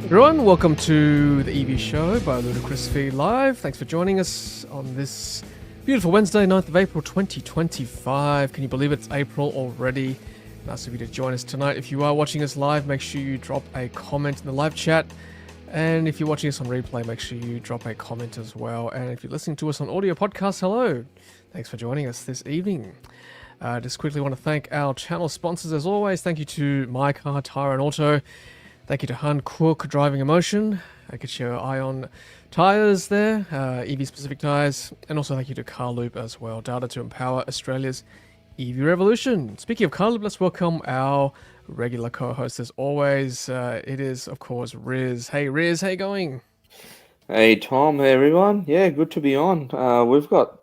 Everyone, welcome to the EV Show by Ludicrous Feed Live. Thanks for joining us on this beautiful Wednesday, 9th of April 2025. Can you believe it's April already? Nice of you to join us tonight. If you are watching us live, make sure you drop a comment in the live chat. And if you're watching us on replay, make sure you drop a comment as well. And if you're listening to us on audio podcast, hello. Thanks for joining us this evening. Just quickly want to thank our channel sponsors as always. Thank you to mycar, Tyre Auto. Thank you to Hankook Driving Emotion. Get your eye on tyres there, EV specific tyres. And also thank you to Carloop as well. Data to empower Australia's EV revolution. Speaking of Carloop, let's welcome our regular co-host as always. It is, of course, Riz. Hey Riz, how you going? Hey Tom, hey everyone. Yeah, good to be on. We've got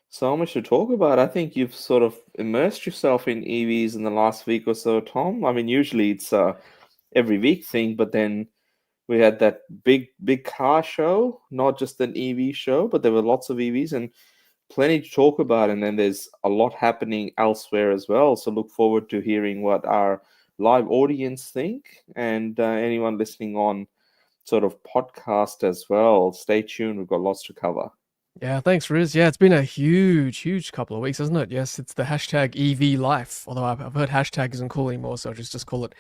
so much to talk about. I think you've sort of immersed yourself in EVs in the last week or so, Tom. I mean, usually it's every week thing, but then we had that big car show, not just an EV show, but there were lots of EVs and plenty to talk about. And then there's a lot happening elsewhere as well. So look forward to hearing what our live audience think and anyone listening on sort of podcast as well. Stay tuned. We've got lots to cover. Yeah, thanks, Riz. Yeah, it's been a huge couple of weeks, hasn't it? Yes, it's the hashtag EV Life. Although I've heard hashtag isn't cool anymore, so I just call it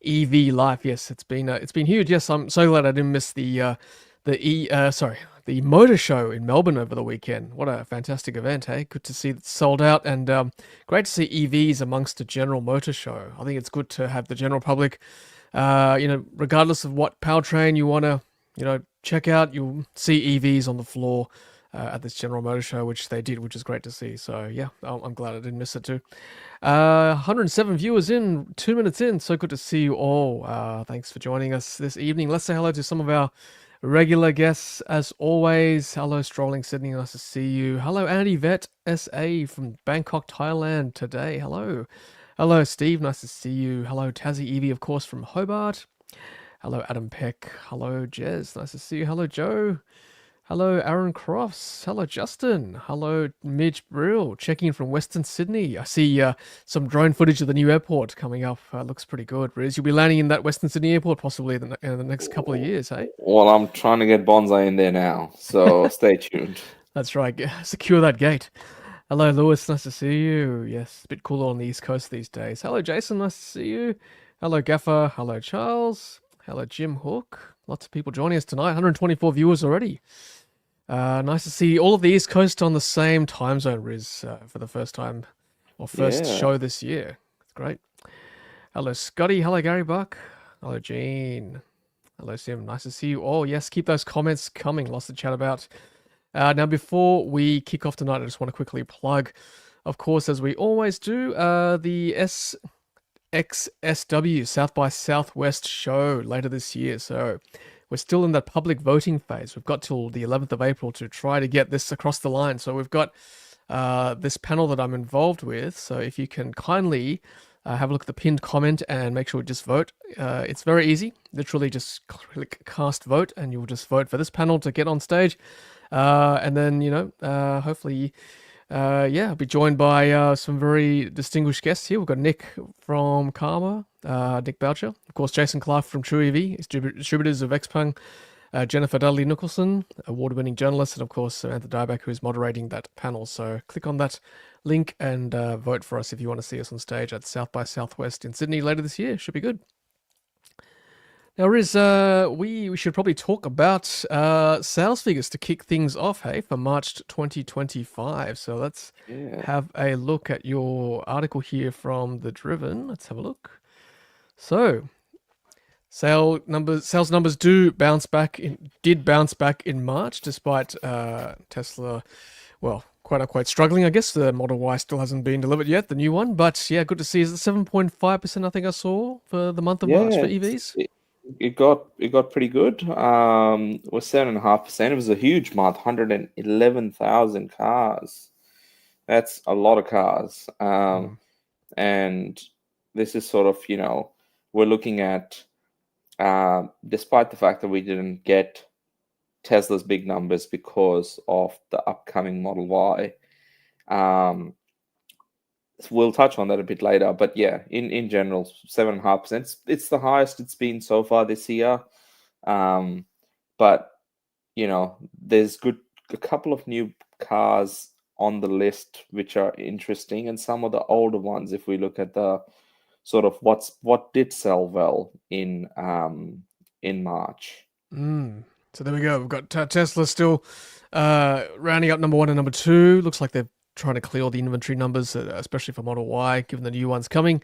EV Life. Yes, it's been huge. Yes, I'm so glad I didn't miss the motor show in Melbourne over the weekend. What a fantastic event, hey? Good to see it sold out, and great to see EVs amongst the general motor show. I think it's good to have the general public, regardless of what powertrain you want to, check out, you'll see EVs on the floor at this general motor show, which they did, which is great to see. So yeah, I'm glad I didn't miss it too. 107 viewers in, 2 minutes in. So good to see you all. Thanks for joining us this evening. Let's say hello to some of our regular guests as always. Hello, Strolling Sydney. Nice to see you. Hello, Andy Vet SA from Bangkok, Thailand today. Hello. Hello, Steve. Nice to see you. Hello, Tassie Evie, of course, from Hobart. Hello, Adam Peck. Hello, Jez. Nice to see you. Hello, Joe. Hello, Aaron Crofts. Hello, Justin. Hello, Midge Brill, checking in from Western Sydney. I see some drone footage of the new airport coming up. Looks pretty good, Riz. You'll be landing in that Western Sydney airport possibly in the next couple of years, hey? Well, I'm trying to get Bonsai in there now, so stay tuned. That's right. Secure that gate. Hello, Lewis. Nice to see you. Yes, a bit cooler on the East Coast these days. Hello, Jason. Nice to see you. Hello, Gaffer. Hello, Charles. Hello, Jim Hook. Lots of people joining us tonight. 124 viewers already. Nice to see all of the East Coast on the same time zone, Riz, for the first time, or first Yeah. show this year. It's great. Hello, Scotty. Hello, Gary Buck. Hello, Gene. Hello, Sim. Nice to see you all. Yes, keep those comments coming. Lots to chat about. Now, before we kick off tonight, I just want to quickly plug, of course, as we always do, the SXSW, South by Southwest show later this year. So we're still in that public voting phase. We've got till the 11th of April to try to get this across the line. So we've got this panel that I'm involved with. So if you can kindly have a look at the pinned comment and make sure we just vote. It's very easy. Literally just click cast vote and you'll just vote for this panel to get on stage. And then, hopefully, I'll be joined by some very distinguished guests here. We've got Nick from Karma, Nick Boucher, of course, Jason Clark from True EV, distributors of Xpeng, Jennifer Dudley Nicholson, award-winning journalist, and of course, Samantha Dieback, who is moderating that panel. So click on that link and vote for us if you want to see us on stage at South by Southwest in Sydney later this year. Should be good. Now, Riz, we should probably talk about sales figures to kick things off, hey, for March 2025. So let's have a look at your article here from The Driven. Let's have a look. So, sales numbers did bounce back in March, despite Tesla, well, quite struggling, I guess. The Model Y still hasn't been delivered yet, the new one. But yeah, good to see. Is it 7.5%, I think I saw, for the month of March for EVs? It got pretty good. It was 7.5%. It was a huge month, 111,000 cars. That's a lot of cars. And this is sort of, we're looking at, despite the fact that we didn't get Tesla's big numbers because of the upcoming Model Y. We'll touch on that a bit later, but yeah, in general, 7.5%. It's the highest it's been so far this year. But there's a couple of new cars on the list which are interesting, and some of the older ones, if we look at the sort of what did sell well in March. So there we go. We've got Tesla still rounding up number 1 and number 2. Looks like they're trying to clear all the inventory numbers, especially for Model Y, given the new ones coming.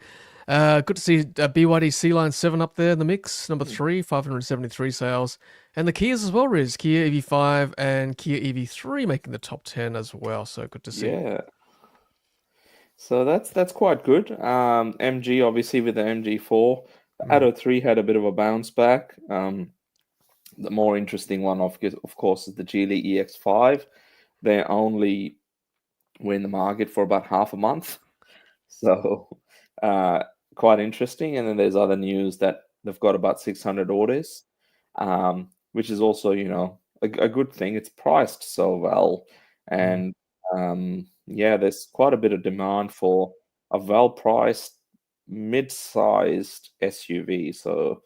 Good to see BYD C-Line 7 up there in the mix. Number 3, 573 sales. And the Kias as well, Riz. Kia EV5 and Kia EV3 making the top 10 as well. So good to see. Yeah. So that's quite good. MG obviously with the MG4. The Atto 3 had a bit of a bounce back. The more interesting one, of course, is the Geely EX5. They only were in the market for about half a month. So quite interesting. And then there's other news that they've got about 600 orders, which is also, a good thing. It's priced so well. And yeah, there's quite a bit of demand for a well-priced, mid-sized SUV. So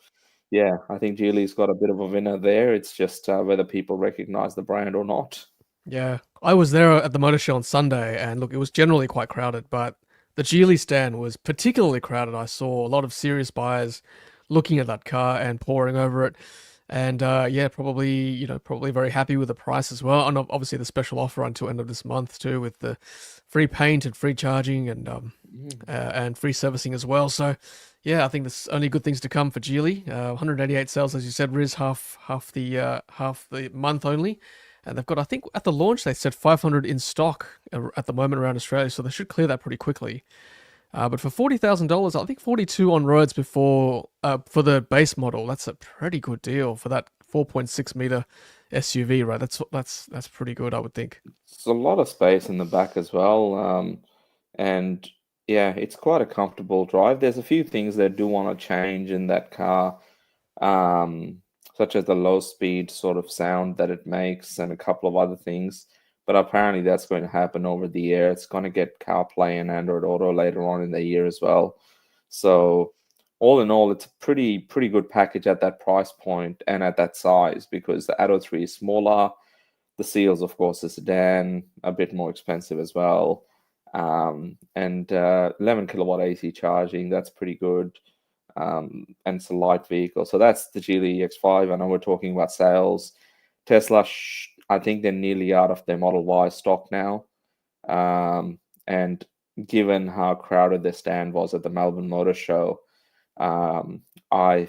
yeah, I think Geely's got a bit of a winner there. It's just whether people recognize the brand or not. Yeah, I was there at the motor show on Sunday, and look, it was generally quite crowded, but the Geely stand was particularly crowded. I saw a lot of serious buyers looking at that car and poring over it, and yeah, probably very happy with the price as well, and obviously the special offer until end of this month too, with the free paint and free charging and free servicing as well. So yeah, I think there's only good things to come for Geely. 188 sales, as you said, Riz, half the month only. And they've got, I think, at the launch, they said 500 in stock at the moment around Australia, so they should clear that pretty quickly. But for $40,000, I think 42 on roads before for the base model. That's a pretty good deal for that 4.6 meter SUV, right? That's pretty good, I would think. It's a lot of space in the back as well. And yeah, it's quite a comfortable drive. There's a few things that do want to change in that car, such as the low speed sort of sound that it makes and a couple of other things. But apparently that's going to happen over the air. It's going to get CarPlay and Android Auto later on in the year as well. So all in all, it's a pretty good package at that price point and at that size, because the Atto 3 is smaller. The Seals, of course, is a sedan, a bit more expensive as well. And 11 kilowatt AC charging, that's pretty good. And it's a light vehicle. So that's the Geely EX5. I know we're talking about sales. Tesla, I think they're nearly out of their Model Y stock now. And given how crowded their stand was at the Melbourne Motor Show, I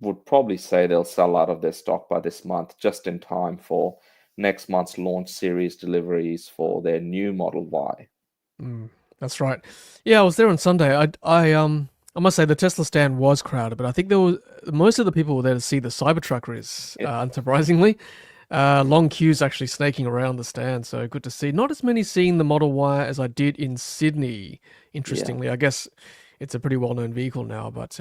would probably say they'll sell out of their stock by this month, just in time for next month's launch series deliveries for their new Model Y. That's right. Yeah, I was there on Sunday. I must say the Tesla stand was crowded, but I think there was most of the people were there to see the Cybertruck Riz, unsurprisingly. Long queues actually snaking around the stand, so good to see. Not as many seeing the Model Y as I did in Sydney, interestingly. I guess it's a pretty well-known vehicle now, but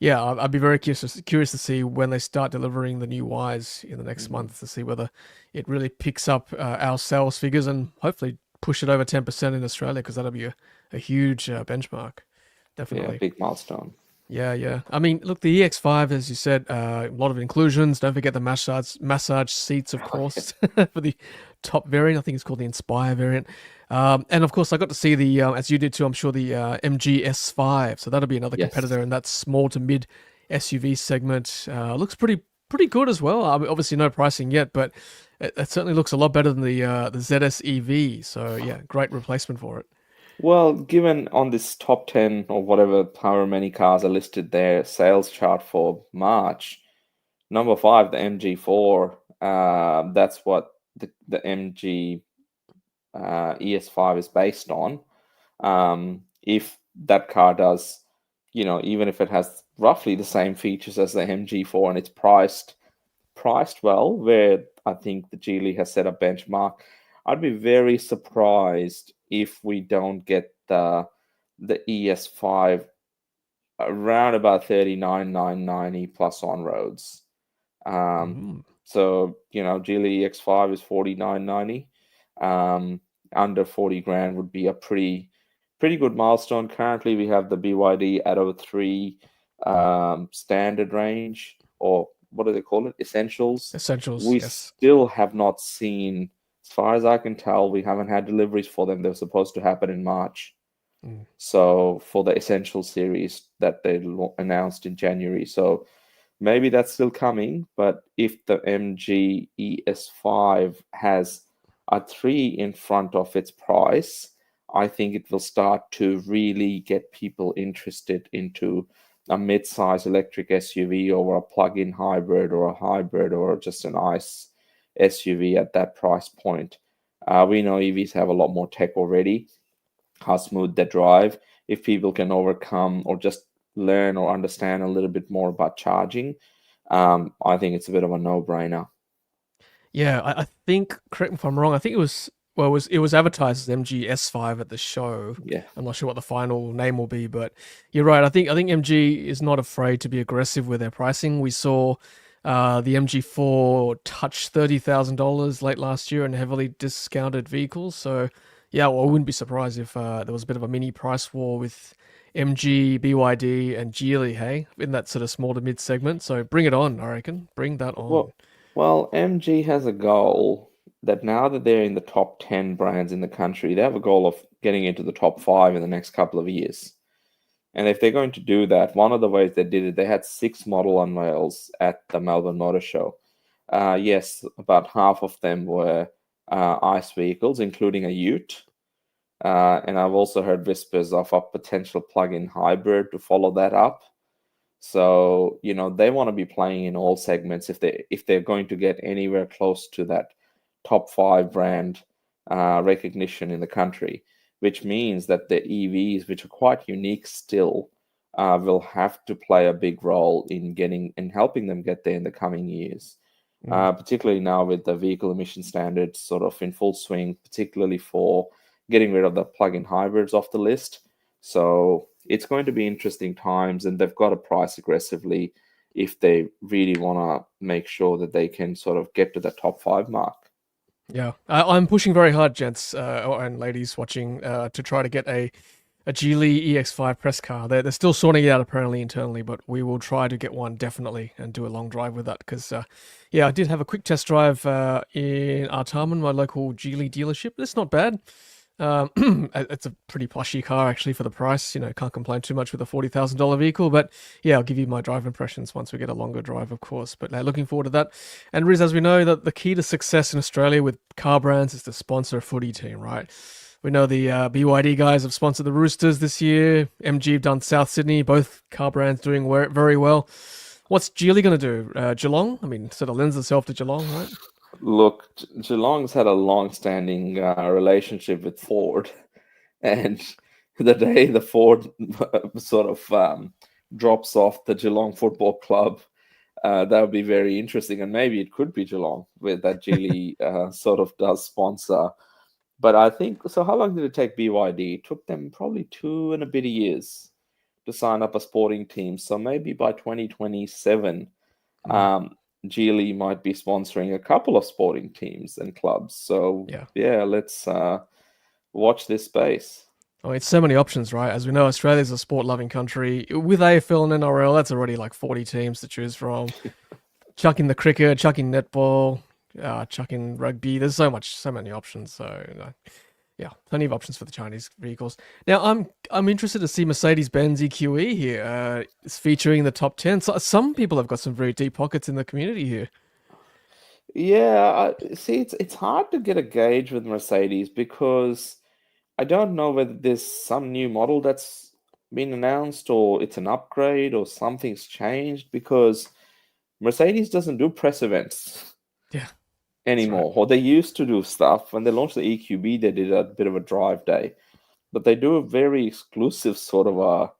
yeah, I'd be very curious to see when they start delivering the new Ys in the next month, to see whether it really picks up our sales figures and hopefully push it over 10% in Australia, because that'll be a huge benchmark. Definitely. Yeah, big milestone. Yeah. I mean, look, the EX5, as you said, a lot of inclusions. Don't forget the massage seats, of course, for the top variant. I think it's called the Inspire variant. And of course, I got to see the, as you did too, I'm sure, the MG S5. So that'll be another competitor in that small to mid SUV segment. Looks pretty good as well. I mean, obviously, no pricing yet, but it certainly looks a lot better than the ZS EV. So yeah, great replacement for it. Well, given on this top 10 or whatever, however many cars are listed there, sales chart for March, number 5, the MG4, that's what the MG ES5 is based on. If that car does, even if it has roughly the same features as the MG4 and it's priced well, where I think the Geely has set a benchmark, I'd be very surprised if we don't get the ES5 around about 39,990 plus on roads. So Geely EX5 is 49.90. Under 40 grand would be a pretty good milestone. Currently, we have the BYD Atto 3 standard range, or what do they call it? Essentials. Essentials, We yes. still have not seen, as far as I can tell, we haven't had deliveries for them. They were supposed to happen in March. Mm. So for the Essential series that they announced in January. So maybe that's still coming, but if the MG ES5 has a 3 in front of its price, I think it will start to really get people interested into a mid-size electric SUV or a plug-in hybrid or a hybrid or just an ICE SUV at that price point. We know EVs have a lot more tech already, how smooth they drive. If people can overcome or just learn or understand a little bit more about charging, I think it's a bit of a no-brainer. Yeah, I think, correct me if I'm wrong, I think it was, well, it was advertised as MG S5 at the show. Yeah. I'm not sure what the final name will be, but you're right. I think MG is not afraid to be aggressive with their pricing. We saw the MG4 touch $30,000 late last year in heavily discounted vehicles. So yeah, well, I wouldn't be surprised if there was a bit of a mini price war with MG, BYD, and Geely, hey, in that sort of small to mid segment. So bring it on, I reckon. Bring that on. Well, MG has a goal that now that they're in the top 10 brands in the country, they have a goal of getting into the top 5 in the next couple of years. And if they're going to do that, one of the ways they did it, they had 6 model unveils at the Melbourne Motor Show. Yes, about half of them were ICE vehicles, including a Ute. And I've also heard whispers of a potential plug-in hybrid to follow that up. So, they want to be playing in all segments if they're going to get anywhere close to that top 5 brand recognition in the country, which means that the EVs, which are quite unique still, will have to play a big role in getting and helping them get there in the coming years. Mm. Particularly now with the vehicle emission standards sort of in full swing, particularly for getting rid of the plug-in hybrids off the list. So it's going to be interesting times, and they've got to price aggressively if they really want to make sure that they can sort of get to the top 5 mark. Yeah, I'm pushing very hard, gents and ladies watching, to try to get a Geely EX5 press car. They're still sorting it out apparently internally, but we will try to get one definitely and do a long drive with that because, yeah, I did have a quick test drive in Artarmon, my local Geely dealership. It's not bad. It's a pretty plushy car actually for the price. Can't complain too much with a $40,000 vehicle. But yeah, I'll give you my drive impressions once we get a longer drive, of course. But looking forward to that. And Riz, as we know, that the key to success in Australia with car brands is to sponsor a footy team, right? We know the BYD guys have sponsored the Roosters this year. MG have done South Sydney. Both car brands doing very well. What's Geely going to do? Geelong? I mean, sort of lends itself to Geelong, right? Look, Geelong's had a long-standing relationship with Ford, and the day the Ford sort of drops off the Geelong Football Club, that would be very interesting, and maybe it could be Geelong, where that Geely sort of does sponsor. But I think so. How long did it take BYD? It took them probably 2 and a bit years to sign up a sporting team. So maybe by 2027, Mm, um, Geely might be sponsoring a couple of sporting teams and clubs. So yeah. yeah, let's watch this space. Oh, it's so many options, right? As we know, Australia's a sport-loving country. With AFL and NRL, that's already like 40 teams to choose from. Chuck in the cricket, chuck in netball, chuck in rugby. There's so many options. So yeah, plenty of options for the Chinese vehicles. Now, I'm interested to see Mercedes-Benz EQE here. It's featuring in the top 10. So some people have got some very deep pockets in the community here. Yeah, see, it's hard to get a gauge with Mercedes because I don't know whether there's some new model that's been announced or it's an upgrade or something's changed because Mercedes doesn't do press events Yeah, that's right. anymore. Or they used to do stuff. When they launched the EQB, they did a bit of a drive day. But they do a very exclusive sort of a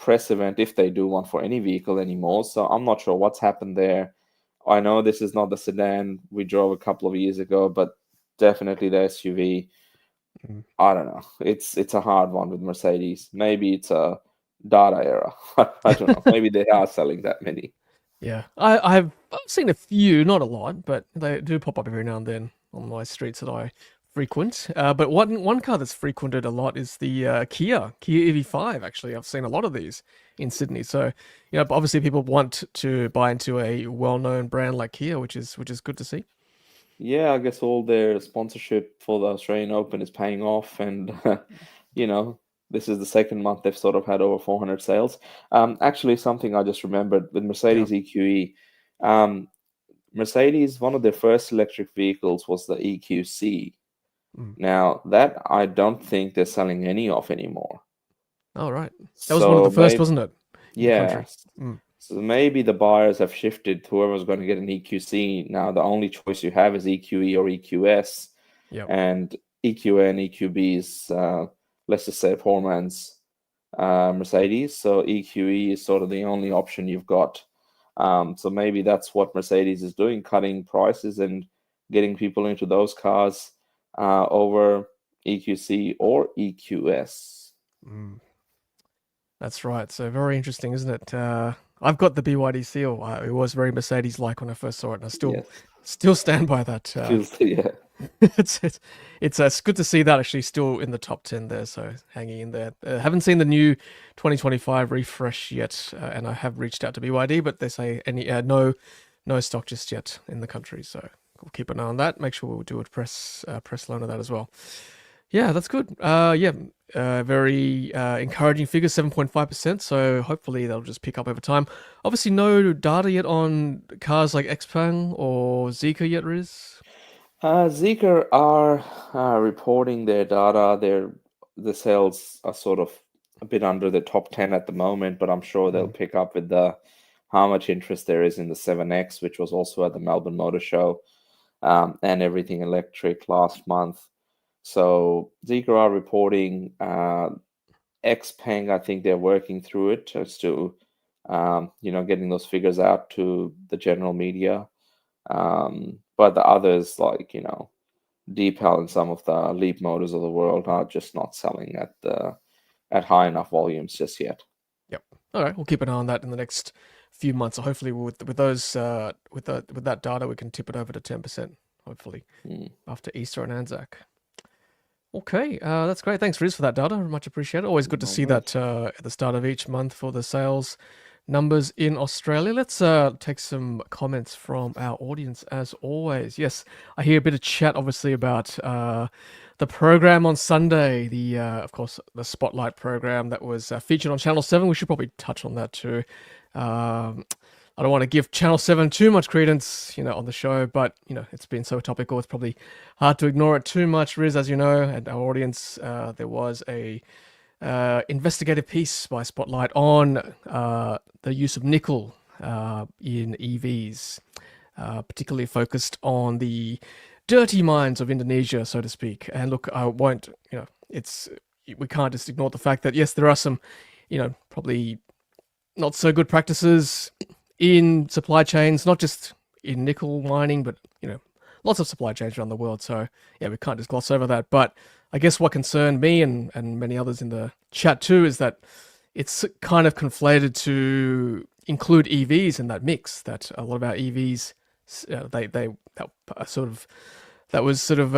press event if they do one for any vehicle anymore. So I'm not sure what's happened there. I know this is not the sedan we drove a couple of years ago, but definitely the SUV. Mm. I don't know. It's a hard one with Mercedes. Maybe it's a data era. I don't know. Maybe they are selling that many. Yeah, I've seen a few, not a lot, but they do pop up every now and then on my streets that I frequent. But one car that's frequented a lot is the Kia EV5. Actually, I've seen a lot of these in Sydney. So, but obviously people want to buy into a well-known brand like Kia, which is good to see. Yeah, I guess all their sponsorship for the Australian Open is paying off, and you know, this is the second month they've sort of had over 400 sales. Actually, something I just remembered with Yeah. Mercedes EQE, um, Mercedes, one of their first electric vehicles was the EQC. Mm. Now, that I don't think they're selling any of anymore. All right. That was one of the So first, maybe, wasn't it, in the yeah. country? Mm. So maybe the buyers have shifted. Whoever's going to get an EQC now, the only choice you have is EQE or EQS, Yep. and EQA and EQB is let's just say poor man's Mercedes. So EQE is sort of the only option you've got. So maybe that's what Mercedes is doing, cutting prices and getting people into those cars over EQC or EQS. Mm. That's right. So very interesting, isn't it? I've got the BYD seal. It was very Mercedes-like when I first saw it, and I still Yes, still stand by that. feels yeah. It's good to see that actually still in the top 10 there, so hanging in there. Haven't seen the new 2025 refresh yet, and I have reached out to BYD, but they say no stock just yet in the country. So we'll keep an eye on that. Make sure we'll do a press loan of that as well. Yeah, that's good. Yeah, very encouraging figure, 7.5%. So hopefully that'll just pick up over time. Obviously, no data yet on cars like Xpeng or Zeekr yet, Riz. Zeekr are reporting their data. The sales are sort of a bit under the top 10 at the moment, but I'm sure they'll Mm. pick up with the how much interest there is in the 7X, which was also at the Melbourne Motor Show, and everything electric last month. So Zeekr are reporting Xpeng. I think they're working through it as to getting those figures out to the general media. But the others, like Deepal and some of the Leap Motors of the world, are just not selling at high enough volumes just yet. Yep. All right, we'll keep an eye on that in the next few months. So hopefully, with those with that data, we can tip it over to 10%. Hopefully, Mm, after Easter and Anzac. Okay, that's great. Thanks, Riz, for that data. Much appreciated. Always good to no see worries. that at the start of each month for the sales numbers in Australia. Let's take some comments from our audience as always. Yes, I hear a bit of chat, obviously, about the program on Sunday. The of course the Spotlight program that was featured on Channel 7. We should probably touch on that too. Um, I don't want to give Channel 7 too much credence, on the show, but, it's been so topical, it's probably hard to ignore it too much, Riz, as you know, and our audience, there was a investigative piece by Spotlight on the use of nickel in EVs, particularly focused on the dirty mines of Indonesia, so to speak. And look, I won't, we can't just ignore the fact that, yes, there are some, probably not so good practices in supply chains, not just in nickel mining, but lots of supply chains around the world. So yeah, we can't just gloss over that. But I guess what concerned me and many others in the chat too is that it's kind of conflated to include EVs in that mix. That a lot of our EVs, they that sort of that was sort of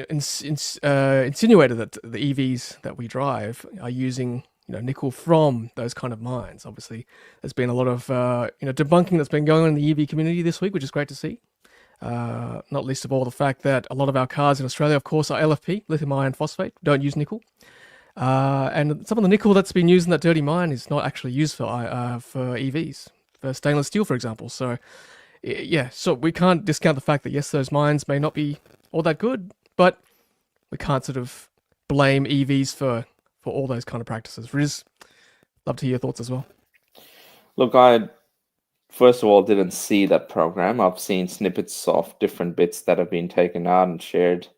insinuated that the EVs that we drive are using nickel from those kind of mines. Obviously, there's been a lot of debunking that's been going on in the EV community this week, which is great to see. Not least of all the fact that a lot of our cars in Australia, of course, are LFP, lithium iron phosphate, don't use nickel. And some of the nickel that's been used in that dirty mine is not actually used for EVs, for stainless steel, for example. So, yeah, so we can't discount the fact that, yes, those mines may not be all that good, but we can't sort of blame EVs for all those kind of practices. Riz, love to hear your thoughts as well. Look, I first of all didn't see that program. I've seen snippets of different bits that have been taken out and shared.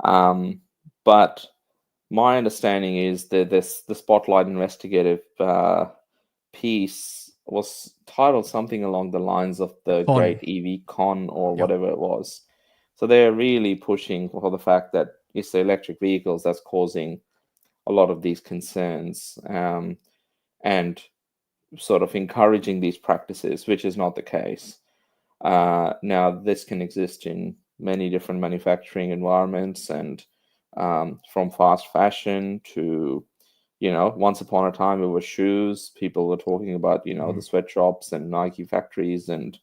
But my understanding is that the Spotlight investigative piece was titled something along the lines of the Great On. EV Con or Yep. whatever it was. So they're really pushing for the fact that it's the electric vehicles that's causing a lot of these concerns, and sort of encouraging these practices, which is not the case. Now, this can exist in many different manufacturing environments, and from fast fashion to, once upon a time it was shoes. People were talking about, the sweatshops and Nike factories and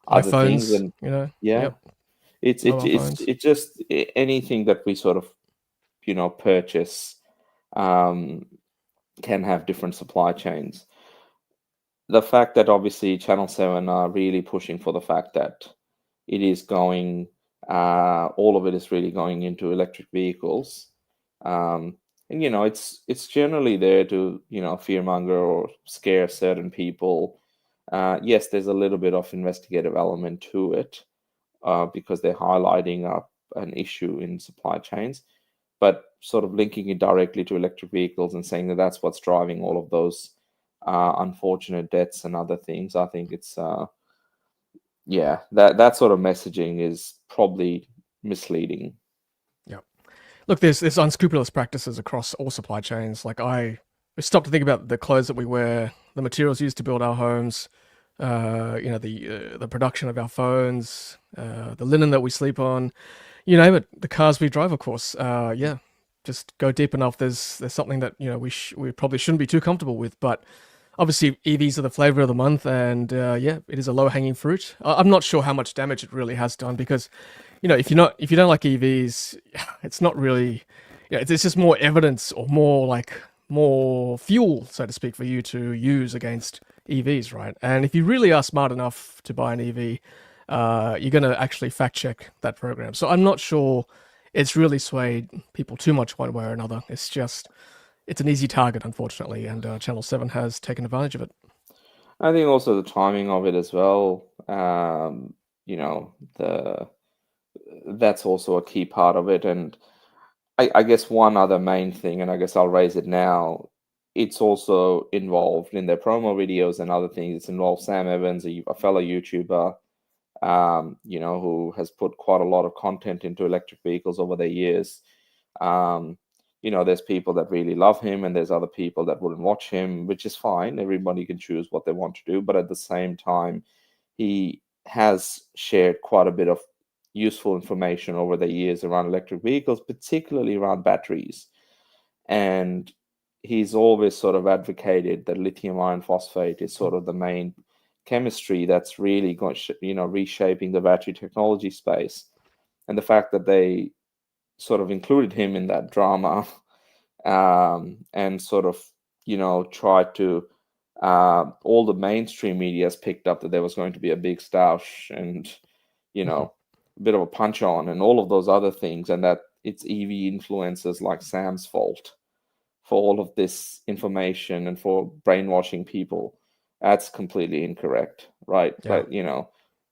other things. iPhones, And yeah, yep, it's mobile phones. just anything that we sort of, purchase um, can have different supply chains. The fact that obviously Channel 7 are really pushing for the fact that it is going, all of it is really going into electric vehicles. And it's generally there to, fearmonger or scare certain people. Yes, there's a little bit of investigative element to it, because they're highlighting up an issue in supply chains, but sort of linking it directly to electric vehicles and saying that that's what's driving all of those unfortunate deaths and other things. I think it's yeah, that sort of messaging is probably misleading. Yep. Look, there's unscrupulous practices across all supply chains. Like I stopped to think about the clothes that we wear, the materials used to build our homes, the production of our phones, the linen that we sleep on, you name it, the cars we drive, of course. Yeah, just go deep enough. There's something that we probably shouldn't be too comfortable with, but obviously EVs are the flavor of the month, and yeah, it is a low hanging fruit. I'm not sure how much damage it really has done because if you don't like EVs, it's not really, it's just more evidence or more fuel, so to speak, for you to use against EVs, right? And if you really are smart enough to buy an EV, you're going to actually fact check that program. So I'm not sure it's really swayed people too much one way or another. It's an easy target, unfortunately, and Channel 7 has taken advantage of it. I think also the timing of it as well. The That's also a key part of it. And I guess one other main thing, and I guess I'll raise it now, it's also involved in their promo videos and other things. It's involved Sam Evans, a fellow YouTuber, who has put quite a lot of content into electric vehicles over the years. Um, there's people that really love him, and there's other people that wouldn't watch him, which is fine. Everybody can choose what they want to do. But at the same time, he has shared quite a bit of useful information over the years around electric vehicles, particularly around batteries. And he's always sort of advocated that lithium iron phosphate is sort of the main chemistry that's really going, reshaping the battery technology space. And the fact that they sort of included him in that drama, and sort of, tried to, all the mainstream media has picked up that there was going to be a big stoush and, Mhm. a bit of a punch on and all of those other things, and that it's EV influencers like Sam's fault for all of this information and for brainwashing people. That's completely incorrect, right? Yeah.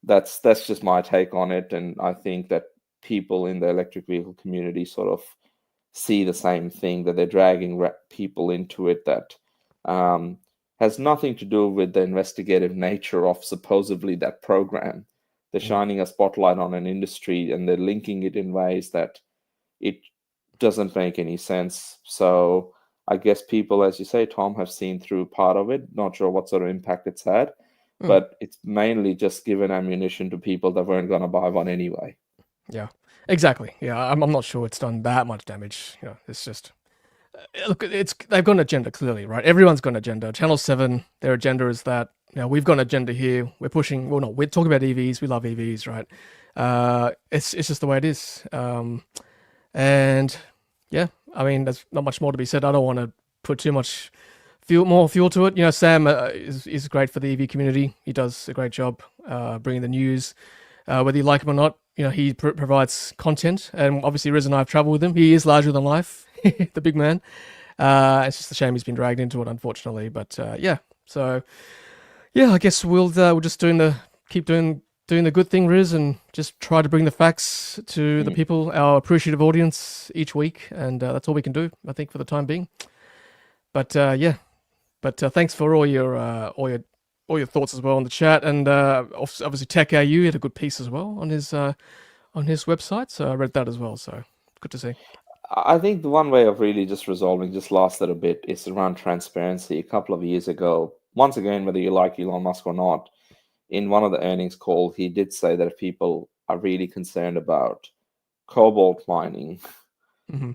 But that's just my take on it, and I think that people in the electric vehicle community sort of see the same thing, that they're dragging people into it that um, has nothing to do with the investigative nature of supposedly that program. They're Mm. shining a spotlight on an industry and they're linking it in ways that it doesn't make any sense. So I guess people, as you say, Tom, have seen through part of it. Not sure what sort of impact it's had, Mm. but it's mainly just given ammunition to people that weren't going to buy one anyway. Yeah. Exactly. Yeah, I'm not sure it's done that much damage. It's just look, they've got an agenda clearly, right? Everyone's got an agenda. Channel 7, their agenda is that we've got an agenda here. We're pushing. Well, no, we're talking about EVs. We love EVs, right? It's just the way it is. And yeah, I mean, there's not much more to be said. I don't want to put too much more fuel to it. Sam is great for the EV community. He does a great job bringing the news, whether you like him or not. He provides content, and obviously Riz and I have travelled with him. He is larger than life, the big man. It's just a shame he's been dragged into it, unfortunately. But yeah, so yeah, I guess we're just keep doing the good thing, Riz, and just try to bring the facts to the Mm. people, our appreciative audience, each week, and that's all we can do, I think, for the time being. But yeah, but thanks for all your thoughts as well on the chat, and obviously Tech AU had a good piece as well on his website, so I read that as well. So good to see. I think the one way of really just resolving just last little bit is around transparency. A couple of years ago, once again, whether you like Elon Musk or not, in one of the earnings call, he did say that if people are really concerned about cobalt mining, Hmm.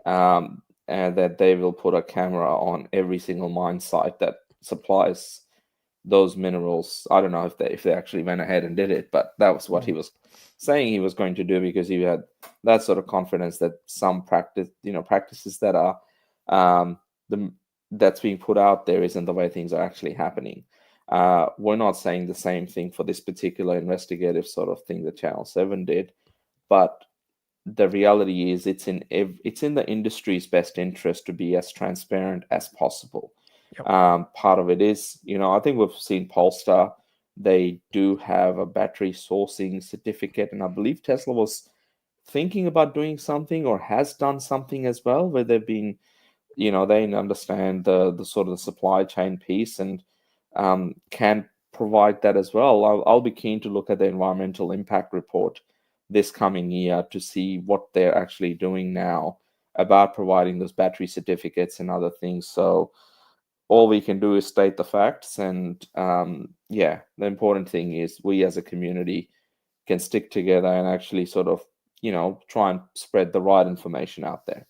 and that they will put a camera on every single mine site that supplies those minerals. I don't know if they actually went ahead and did it, but that was what he was saying he was going to do, because he had that sort of confidence that some practices that are the that's being put out there isn't the way things are actually happening. We're not saying the same thing for this particular investigative sort of thing that Channel 7 did, but the reality is it's in the industry's best interest to be as transparent as possible. Yep. Part of it is, I think we've seen Polestar. They do have a battery sourcing certificate, and I believe Tesla was thinking about doing something or has done something as well, where they've been, they understand the sort of the supply chain piece, and can provide that as well. I'll be keen to look at the environmental impact report this coming year to see what they're actually doing now about providing those battery certificates and other things. So all we can do is state the facts, and the important thing is we as a community can stick together and actually sort of try and spread the right information out there.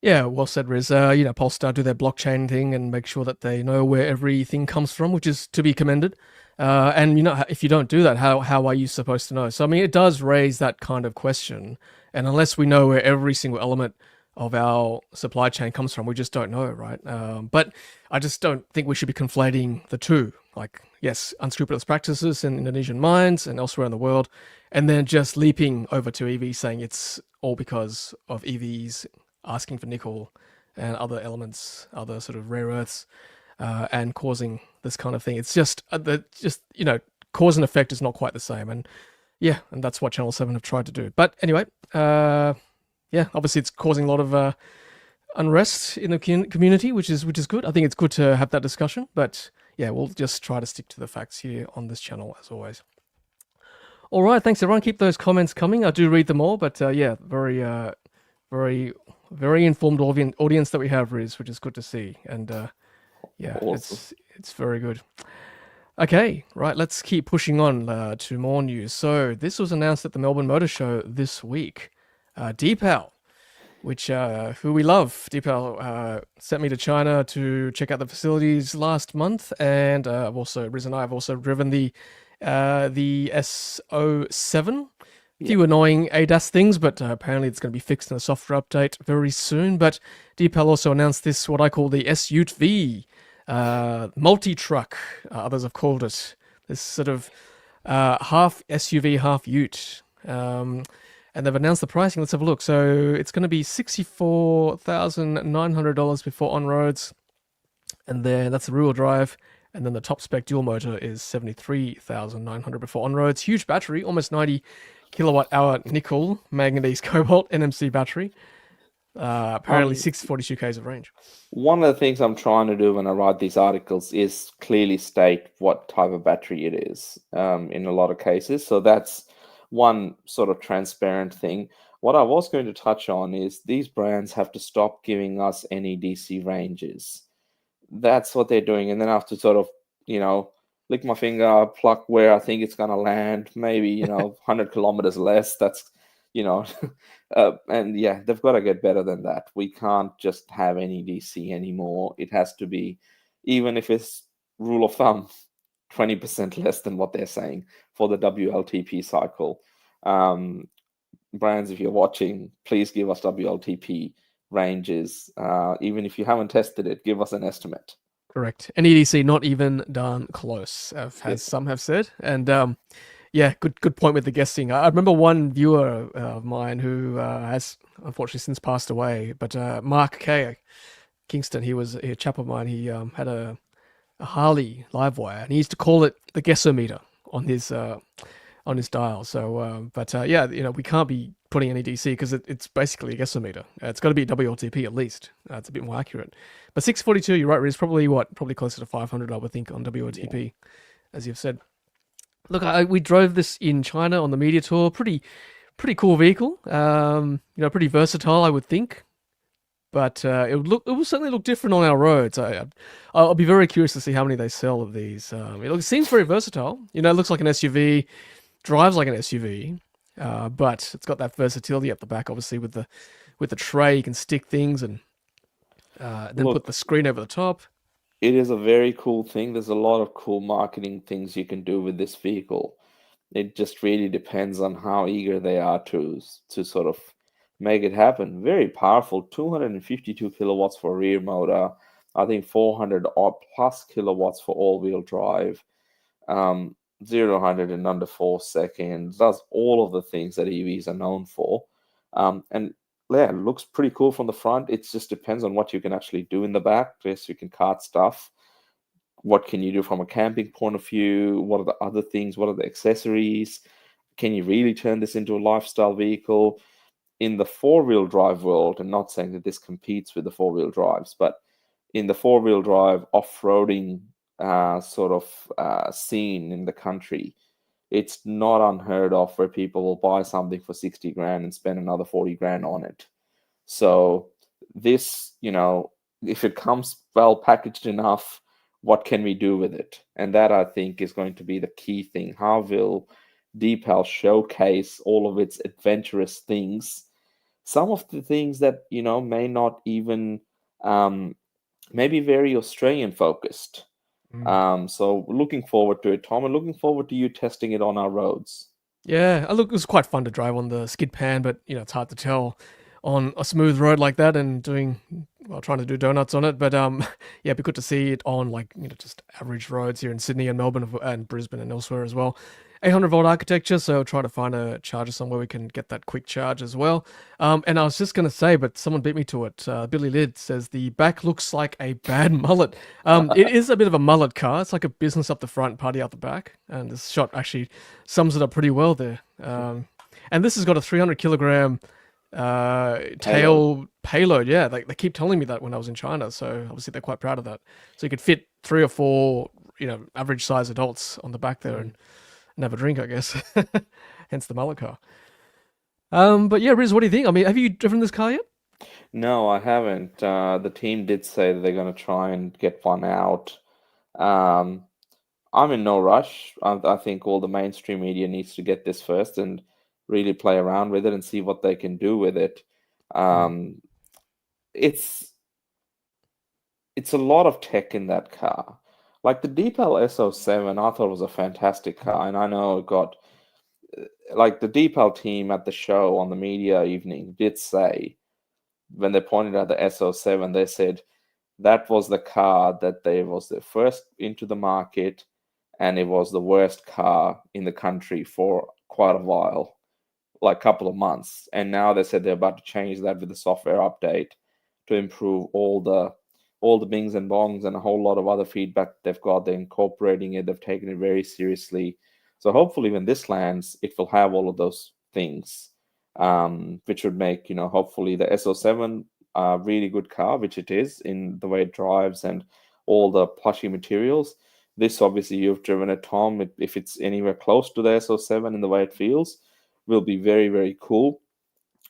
Yeah, well said, Riz. Polestar do their blockchain thing and make sure that they know where everything comes from, which is to be commended. And if you don't do that, how are you supposed to know? So I mean, it does raise that kind of question. And unless we know where every single element of our supply chain comes from, we just don't know, right? But I just don't think we should be conflating the two. Like, yes, unscrupulous practices in Indonesian mines and elsewhere in the world, and then just leaping over to EVs, saying it's all because of EVs asking for nickel and other elements, other sort of rare earths, and causing this kind of thing. It's just cause and effect is not quite the same, and that's what Channel 7 have tried to do. But anyway, obviously it's causing a lot of unrest in the community, which is good. I think it's good to have that discussion, but yeah, we'll just try to stick to the facts here on this channel as always. All right, thanks everyone. Keep those comments coming. I do read them all, but very, very informed audience that we have, Riz, which is good to see. And Awesome. it's very good. Okay, right, let's keep pushing on to more news. So this was announced at the Melbourne Motor Show this week. Deepal, which who we love. Deepal sent me to China to check out the facilities last month, and Riz and I have also driven the SO7. A few annoying ADAS things, but apparently it's going to be fixed in a software update very soon. But Deepal also announced this, what I call the SUV multi-truck, others have called it. This sort of half SUV, half ute. And they've announced the pricing. Let's have a look. So it's going to be $64,900 before on-roads. And then that's the rear-wheel drive. And then the top spec dual motor is $73,900 before on-roads. Huge battery, almost 90 kilowatt hour nickel manganese cobalt NMC battery. Apparently 642 k's of range. One of the things I'm trying to do when I write these articles is clearly state what type of battery it is in a lot of cases. So that's one sort of transparent thing. What I was going to touch on is these brands have to stop giving us NEDC ranges. That's what they're doing. And then I have to sort of, lick my finger, pluck where I think it's going to land, maybe, 100 kilometers less. That's, and yeah, they've got to get better than that. We can't just have any DC anymore. It has to be, even if it's rule of thumb, 20% less than what they're saying for the WLTP cycle. Brands, if you're watching, please give us WLTP ranges. Even if you haven't tested it, give us an estimate. Correct. NEDC not even done close, as some have said. And good point with the guessing. I remember one viewer of mine who has unfortunately since passed away, but Mark K. Kingston, he was a chap of mine. He had a Harley Livewire, and he used to call it the guessometer on his dial. So, we can't be putting NEDC because it's basically a guessometer. It's got to be WLTP at least. It's a bit more accurate. But 642, you're right, is probably closer to 500, I would think, on WLTP, as you've said. Look, we drove this in China on the media tour. Pretty cool vehicle. Pretty versatile, I would think. But it will certainly look different on our roads. I'll be very curious to see how many they sell of these. It seems very versatile. It looks like an SUV, drives like an SUV, but it's got that versatility at the back, obviously with the tray. You can stick things and then put the Look, screen over the top. it is a very cool thing. There's a lot of cool marketing things you can do with this vehicle. It just really depends on how eager they are to sort of make it happen. Very powerful, 252 kilowatts for rear motor. I think 400 odd plus kilowatts for all-wheel drive. Um, 0 to 100 in under 4 seconds. Does all of the things that EVs are known for. And yeah, it looks pretty cool from the front. It just depends on what you can actually do in the back. Yes, you can cart stuff. What can you do from a camping point of view? What are the other things? What are the accessories? Can you really turn this into a lifestyle vehicle? In the four-wheel drive world, and not saying that this competes with the four-wheel drives, but in the four-wheel drive off-roading scene in the country, it's not unheard of where people will buy something for 60 grand and spend another 40 grand on it. So this, if it comes well packaged enough, what can we do with it? And that I think is going to be the key thing. How will Deepal showcase all of its adventurous things? Some of the things that, may not even maybe very Australian focused. Mm. So looking forward to it, Tom, and looking forward to you testing it on our roads. Yeah, look, it was quite fun to drive on the skid pan, but it's hard to tell on a smooth road like that and trying to do donuts on it. But yeah, it'd be good to see it on like just average roads here in Sydney and Melbourne and Brisbane and elsewhere as well. 800-volt architecture, so try to find a charger somewhere we can get that quick charge as well. And I was just gonna say, but someone beat me to it. Billy Lid says the back looks like a bad mullet. It is a bit of a mullet car. It's like a business up the front, party out the back, and this shot actually sums it up pretty well there. And this has got a 300 kilogram Payload. tail payload. Yeah, they keep telling me that when I was in China, so obviously they're quite proud of that. So you could fit 3 or 4, average size adults on the back there and have a drink, I guess. Hence the mullet car. But yeah, Riz, what do you think? I mean, have you driven this car yet? No, I haven't. The team did say that they're going to try and get one out. Um, I'm in no rush. I think all the mainstream media needs to get this first and really play around with it and see what they can do with it. Mm. Um, it's it's a lot of tech in that car. Like the Deepal SO7, I thought was a fantastic car, and I know it got like the Deepal team at the show on the media evening did say when they pointed out the SO7, they said that was the car that they was the first into the market, and it was the worst car in the country for quite a while, like a couple of months. And now they said they're about to change that with the software update to improve all the bings and bongs and a whole lot of other feedback they've got. They're incorporating it. They've taken it very seriously. So hopefully when this lands, it will have all of those things, which would make, hopefully the SO7 a really good car, which it is in the way it drives and all the plushy materials. This obviously you've driven it, Tom. If it's anywhere close to the SO7 in the way it feels, will be very, very cool.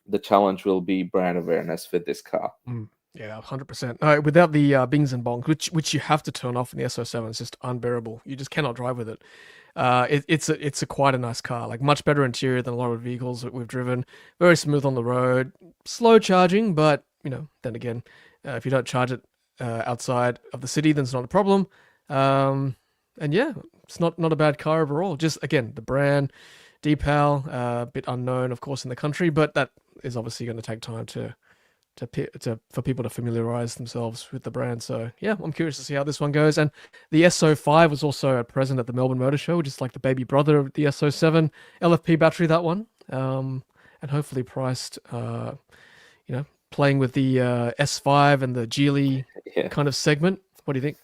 The challenge will be brand awareness with this car. Mm. Yeah, 100%. Without the bings and bongs, which you have to turn off in the SO7, it's just unbearable. You just cannot drive with it. It's a quite a nice car, like much better interior than a lot of vehicles that we've driven. Very smooth on the road, slow charging, but then again, if you don't charge it outside of the city, then it's not a problem. And yeah, it's not a bad car overall. Just again, the brand, Deepal, a bit unknown, of course, in the country, but that is obviously going to take time for people to familiarize themselves with the brand. So yeah, I'm curious to see how this one goes. And the SO5 was also present at the Melbourne Motor Show, which is like the baby brother of the SO7 LFP battery. That one, and hopefully priced, playing with the S5 and the Geely Yeah. kind of segment. What do you think?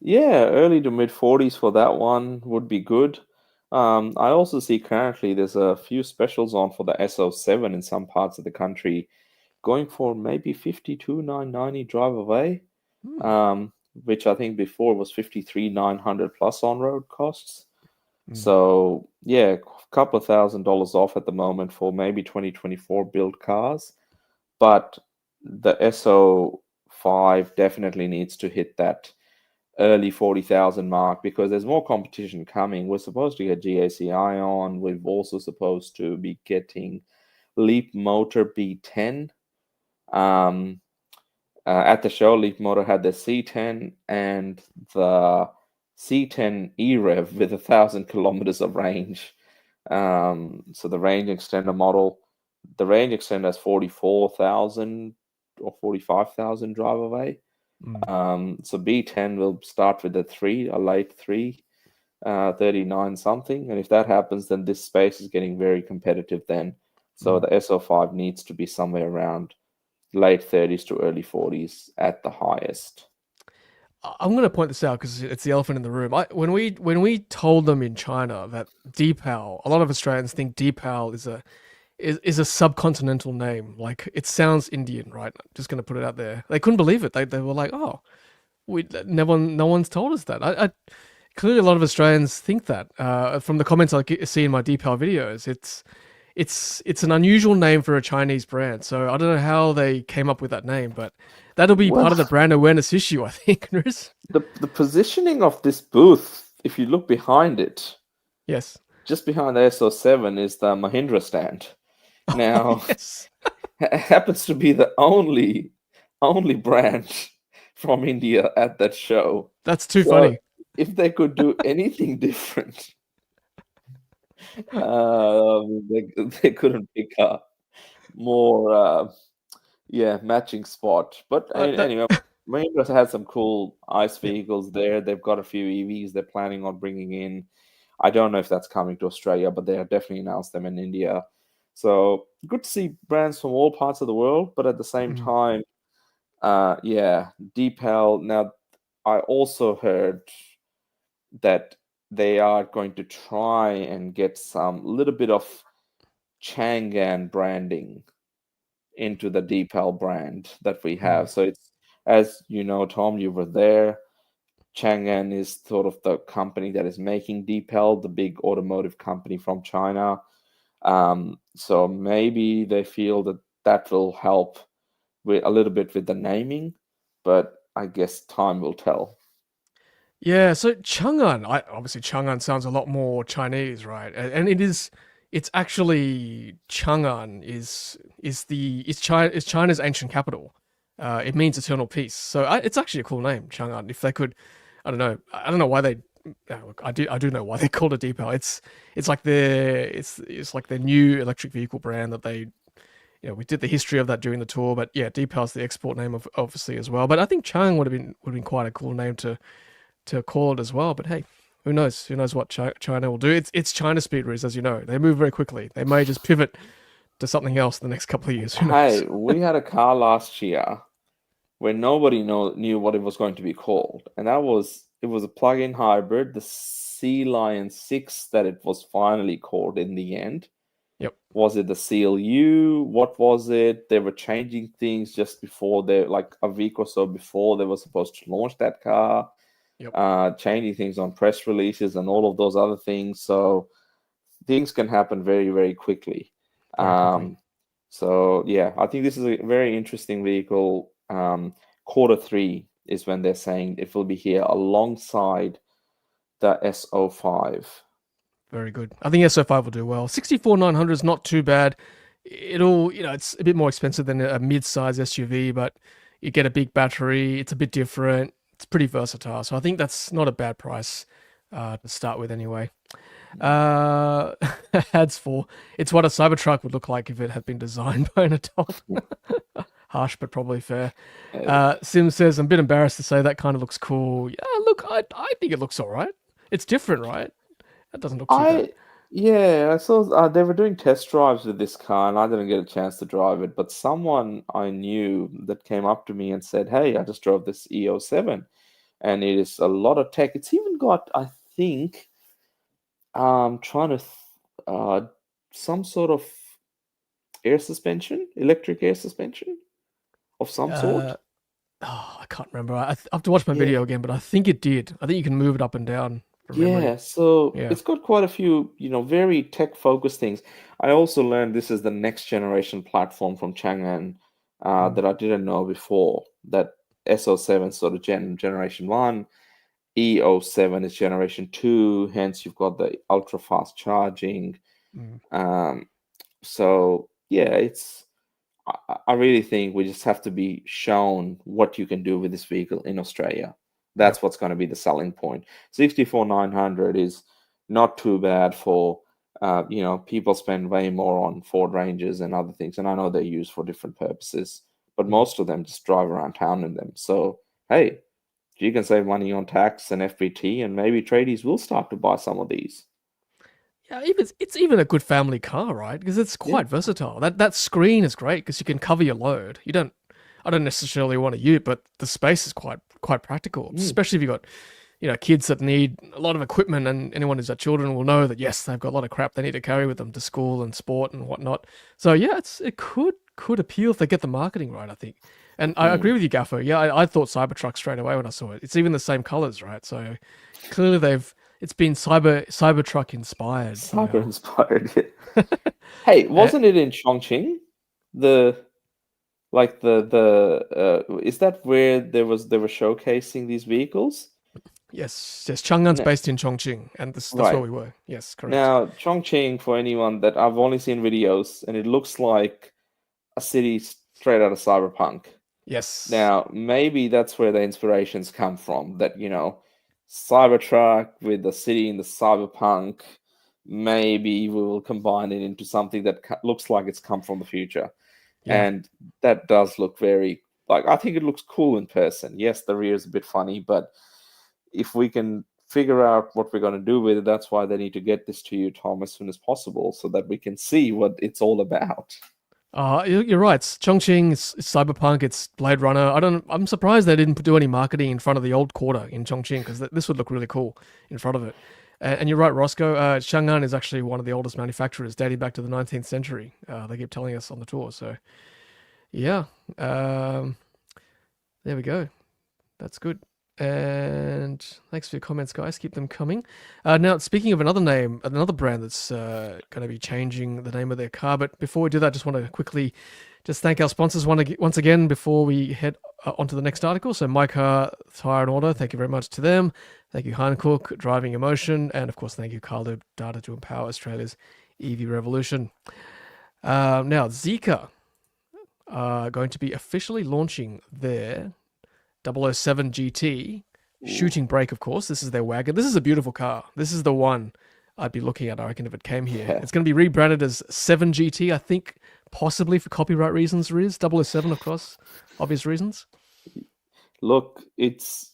Yeah, early to mid 40s for that one would be good. I also see currently there's a few specials on for the SO7 in some parts of the country, going for maybe 52,990 drive away, Hmm. um, which I think before was 53,900 plus on road costs. Hmm. So yeah, a couple of $1,000s off at the moment for maybe 2024 build cars, but the SO5 definitely needs to hit that early 40,000 mark because there's more competition coming. We're supposed to get GAC Ion. We're also supposed to be getting Leap Motor B10. At the show, Leap Motor had the C10 and the C10 E-Rev with 1,000 kilometers of range. So the range extender model, the range extender has 44,000 or 45,000 drive away. So B10 will start with a late 3, 39 something. And if that happens, then this space is getting very competitive then. So the SO5 needs to be somewhere around late 30s to early 40s at the highest. I'm going to point this out because it's the elephant in the room. When we told them in China that Deepal, a lot of Australians think Deepal is a subcontinental name. Like it sounds Indian, right? I'm just going to put it out there. They couldn't believe it. They were like, oh, no one's told us that. Clearly a lot of Australians think that. From the comments I see in my Deepal videos, it's an unusual name for a Chinese brand. So I don't know how they came up with that name, but that'll be part of the brand awareness issue, I think, Riz. The positioning of this booth, if you look behind it, Yes. just behind the SO7 is the Mahindra stand. Now, Yes. it happens to be the only brand from India at that show. That's too So funny. if they could do anything different, they couldn't pick a more matching spot. But That anyway, Mahindra had some cool ICE vehicles there. They've got a few EVs they're planning on bringing in. I don't know if that's coming to Australia, but they have definitely announced them in India. So good to see brands from all parts of the world, but at the same time, Deepal. Now, I also heard that they are going to try and get some little bit of Changan branding into the Deepal brand that we have. So it's, as you know, Tom, you were there. Changan is sort of the company that is making Deepal, the big automotive company from China. So maybe they feel that that will help with a little bit with the naming, but I guess time will tell. Yeah, so Chang'an, obviously Chang'an sounds a lot more Chinese, right? And it is, it's actually Chang'an is China's ancient capital. It means eternal peace. So it's actually a cool name, Chang'an. If they could, I don't know why they. Look, I do know why they called it Deepal. It's like their new electric vehicle brand that they. We did the history of that during the tour, but yeah, Deepal's the export name of obviously as well. But I think Chang would have been quite a cool name to call it as well. But hey, who knows? Who knows what China will do? It's China speed, Riz, as you know. They move very quickly. They may just pivot to something else in the next couple of years. Who knows? Hey, we had a car last year where nobody knew what it was going to be called, and it was a plug-in hybrid, the Sea Lion 6 that it was finally called in the end. Yep. Was it the CLU? What was it? They were changing things just before like a week or so before they were supposed to launch that car. Yep. Changing things on press releases and all of those other things. So things can happen very, very quickly. Very quickly. So yeah, I think this is a very interesting vehicle. Quarter 3 is when they're saying it will be here alongside the SO5. Very good. I think SO5 will do well. 64,900 is not too bad. It's a bit more expensive than a mid-size SUV, but you get a big battery. It's a bit different. It's pretty versatile. So I think that's not a bad price to start with anyway. Ads for it's what a Cybertruck would look like if it had been designed by an adult. Harsh, but probably fair. Sim says, I'm a bit embarrassed to say that kind of looks cool. Yeah, look, I think it looks all right. It's different, right? That doesn't look too bad. I saw they were doing test drives with this car, and I didn't get a chance to drive it. But someone I knew that came up to me and said, "Hey, I just drove this EO7, and it is a lot of tech. It's even got, I think, trying to some sort of electric air suspension of some sort." Uh, I can't remember. I have to watch my Yeah. video again, but I think it did. I think you can move it up and down from memory. Yeah, so Yeah. it's got quite a few, very tech-focused things. I also learned this is the next generation platform from Chang'an Mm. that I didn't know before, that SO7 sort of generation 1, E07 is generation 2, hence you've got the ultra fast charging. Mm. Um, so yeah, I really think we just have to be shown what you can do with this vehicle in Australia. Yep. That's what's going to be the selling point. 64,900 is not too bad for, people spend way more on Ford Rangers and other things, and I know they're used for different purposes, but Mm. most of them just drive around town in them. So, hey, you can save money on tax and FBT, and maybe tradies will start to buy some of these. Yeah, it's even a good family car, right? Because it's Yeah. quite versatile. That screen is great because you can cover your load. I don't necessarily want to ute, but the space is quite practical, Mm. especially if you've got kids that need a lot of equipment, and anyone who's got children will know that yes, they've got a lot of crap they need to carry with them to school and sport and whatnot. So yeah, it could appeal if they get the marketing right, I think. And I agree Mm. with you, Gaffer. Yeah, I thought Cybertruck straight away when I saw it. It's even the same colors, right? So clearly it's been Cybertruck inspired Cyber somehow. inspired. Yeah. Hey, Uh, wasn't it in Chongqing? The like the is that where they were showcasing these vehicles? yes, Chang'an's No, based in Chongqing, and that's where right. we were. Yes, correct. Now, Chongqing, for anyone that I've only seen videos, and it looks like a city straight out of Cyberpunk. Yes. Now, maybe that's where the inspirations come from. That, Cybertruck with the city in the cyberpunk, maybe we will combine it into something that looks like it's come from the future. Yeah. And that does look very, like, I think it looks cool in person. Yes, the rear is a bit funny, but if we can figure out what we're going to do with it, that's why they need to get this to you, Tom, as soon as possible so that we can see what it's all about. You're right. It's Chongqing, it's Cyberpunk, it's Blade Runner. I'm surprised they didn't do any marketing in front of the old quarter in Chongqing because this would look really cool in front of it. And you're right, Roscoe. Chang'an is actually one of the oldest manufacturers, dating back to the 19th century. They keep telling us on the tour. So yeah, um, there we go. That's good. And thanks for your comments, guys. Keep them coming. Now, speaking of another name, another brand that's going to be changing the name of their car. But before we do that, just want to quickly just thank our sponsors once again before we head on to the next article. So, mycar, Tyre Auto, thank you very much to them. Thank you, Hankook, Driving Emotion. And of course, thank you, Carloop, Data to Empower Australia's EV Revolution. Now, Zeekr are going to be officially launching their 007 GT Ooh, shooting brake, of course. This is their wagon. This is a beautiful car. This is the one I'd be looking at, I reckon, if it came here. yeah. It's going to be rebranded as 7 GT, I think, possibly for copyright reasons, Riz. 007, of course, obvious reasons. Look, it's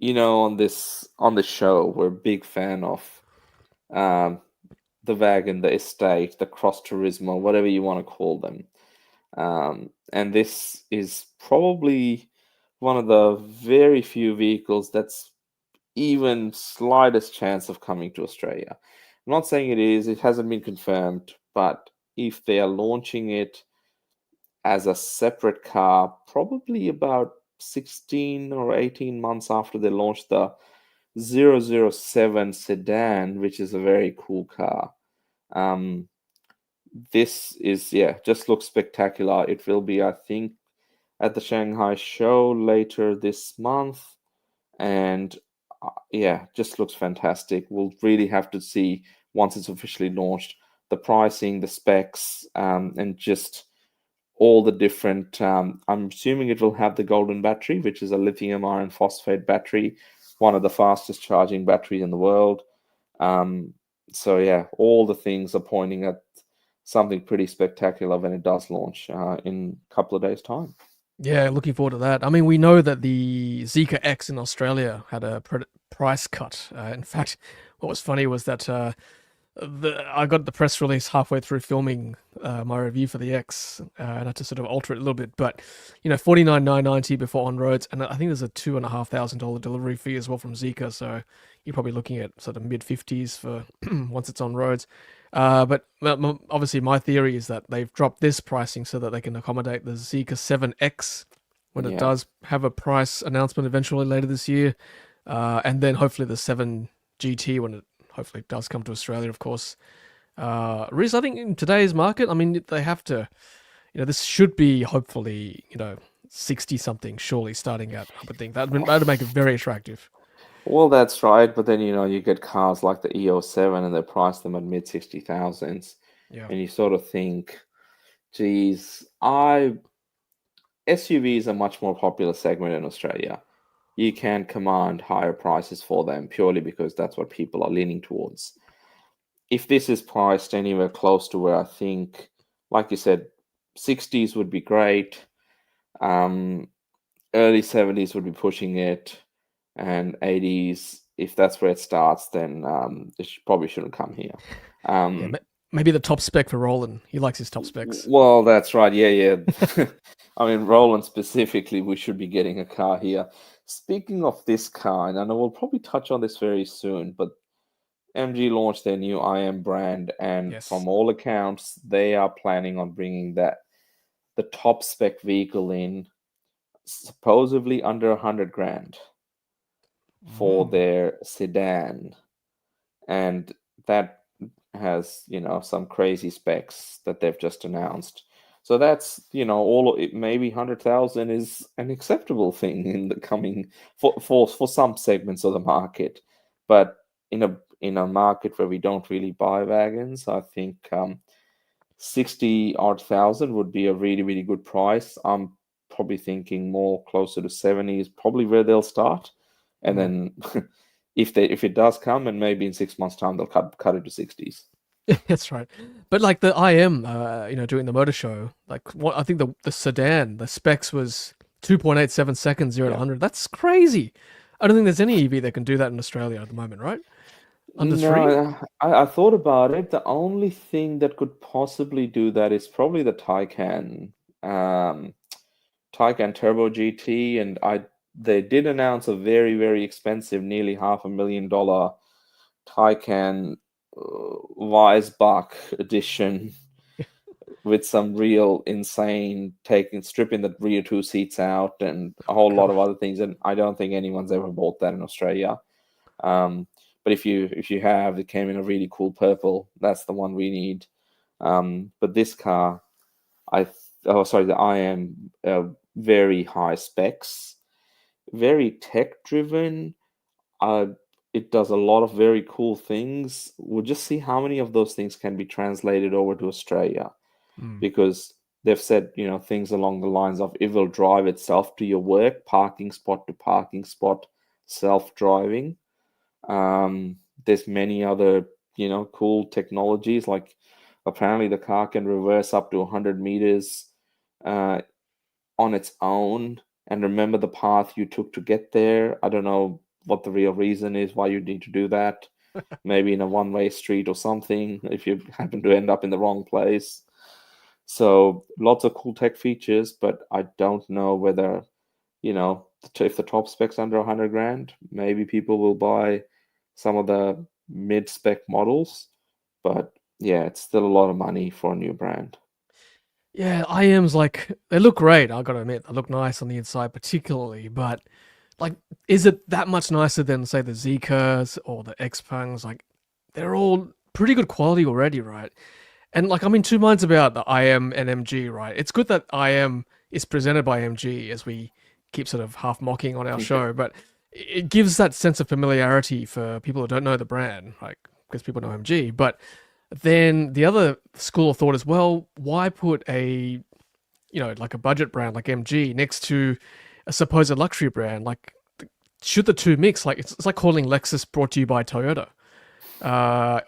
on this show, we're a big fan of um, the wagon, the estate, the cross turismo, whatever you want to call them. And this is probably one of the very few vehicles that's even slightest chance of coming to Australia. I'm not saying it is, it hasn't been confirmed, but if they are launching it as a separate car, probably about 16 or 18 months after they launched the 007 sedan, which is a very cool car. Um, this is, yeah, just looks spectacular. It will be, I think, at the Shanghai show later this month. And yeah, just looks fantastic. We'll really have to see once it's officially launched the pricing, the specs, and just all the different. I'm assuming it will have the golden battery, which is a lithium iron phosphate battery, one of the fastest charging batteries in the world. Um, so yeah, all the things are pointing at something pretty spectacular when it does launch in a couple of days' time. Yeah, looking forward to that. I mean, we know that the Zeekr X in Australia had a price cut. In fact, what was funny was that I got the press release halfway through filming my review for the X, and I had to sort of alter it a little bit. But 49,990 before on roads, and I think there's a $2,500 delivery fee as well from Zeekr. So you're probably looking at sort of mid 50s for once it's on roads. But obviously, my theory is that they've dropped this pricing so that they can accommodate the Zeekr 7X when it Yeah, does have a price announcement eventually later this year, and then hopefully the 7 GT when it hopefully does come to Australia, of course. Riz, I think in today's market, I mean, they have to, this should be hopefully, 60 something, surely starting at, I would think. That'd make it very attractive. Well, that's right, but then you get cars like the EO7 and they price them at mid 60,000s, Yeah. and you sort of think, geez, I SUVs are much more popular segment in Australia. You can command higher prices for them purely because that's what people are leaning towards. If this is priced anywhere close to where I think, like you said, 60s would be great. Um, Early 70s would be pushing it, and 80s, if that's where it starts, then it probably shouldn't come here. Yeah, Um, maybe the top spec for Roland. He likes his top specs. well, that's right. Yeah, yeah. I mean, Roland specifically, we should be getting a car here. Speaking of this car, and I know we'll probably touch on this very soon, but MG launched their new IM brand, and Yes. from all accounts, they are planning on bringing the top spec vehicle in, supposedly under 100 grand for Mm. their sedan, and that has some crazy specs that they've just announced. So that's all maybe 100,000 is an acceptable thing in the coming for some segments of the market, but in a market where we don't really buy wagons, I think 60 odd thousand would be a really really good price. I'm probably thinking more closer to 70 is probably where they'll start, and Mm. then if it does come, and maybe in 6 months time they'll cut it to 60s. That's right. But like the IM, doing the motor show, like what I think the sedan, the specs was 2.87 seconds 0 to Yeah. 100. That's crazy. I don't think there's any EV that can do that in Australia at the moment, right? Under three? No, I thought about it. The only thing that could possibly do that is probably the um, Taycan Turbo GT, and they did announce a very very expensive, nearly $500,000 Taycan Weissbach edition with some real insane stripping the rear two seats out and a whole lot God. of other things. And I don't think anyone's ever bought that in Australia. Um, but if you have, it came in a really cool purple. That's the one we need. But this car, oh sorry, the IM, very high specs, very tech driven. Uh, it does a lot of very cool things. We'll just see how many of those things can be translated over to Australia, Mm. because they've said things along the lines of it will drive itself to your work, parking spot to parking spot, self-driving. There's many other cool technologies, like apparently the car can reverse up to 100 meters uh, on its own and remember the path you took to get there. I don't know what the real reason is why you need to do that. Maybe in a one-way street or something if you happen to end up in the wrong place. So lots of cool tech features, but I don't know whether, if the top spec's under 100 grand, maybe people will buy some of the mid-spec models. But yeah, it's still a lot of money for a new brand. Yeah, IMs like they look great. I gotta admit, they look nice on the inside, particularly. But like, is it that much nicer than say the Zeekrs or the Xpangs? Like, they're all pretty good quality already, right? And like, I'm in two minds about the IM and MG, right? It's good that IM is presented by MG as we keep sort of half mocking on our Yeah. show, but it gives that sense of familiarity for people who don't know the brand, like because people know MG. But then the other school of thought is, well, why put like a budget brand like MG next to a supposed luxury brand? Like, should the two mix? Like, it's like calling Lexus brought to you by Toyota,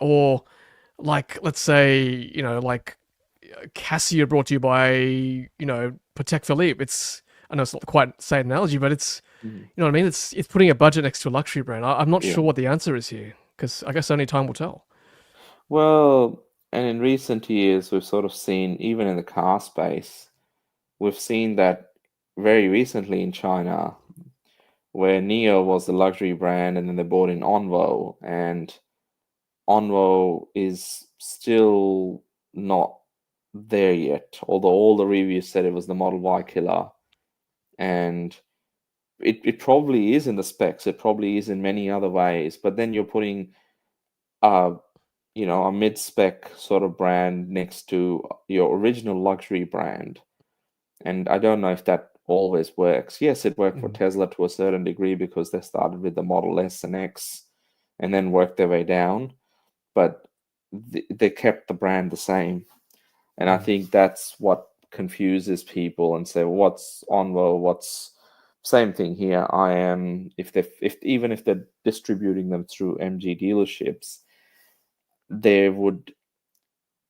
or like let's say like Cassia brought to you by Patek Philippe. It's I know it's not quite the same analogy, but it's Mhm. you know what I mean. It's putting a budget next to a luxury brand. I'm not Yeah. sure what the answer is here because I guess only time will tell. Well, and in recent years, we've sort of seen, even in the car space, we've seen that very recently in China, where Neo was the luxury brand, and then they bought in Onvo, and Onvo is still not there yet, although all the reviews said it was the Model Y killer. And it probably is in the specs, it probably is in many other ways, but then you're putting uh a mid-spec sort of brand next to your original luxury brand, and I don't know if that always works. Yes, it worked for Mm. Tesla to a certain degree because they started with the Model S and X and then worked their way down, but they kept the brand the same. And I Mm. think that's what confuses people and say, what's Onvo, what's same thing here. I am if even if they're distributing them through MG dealerships, they would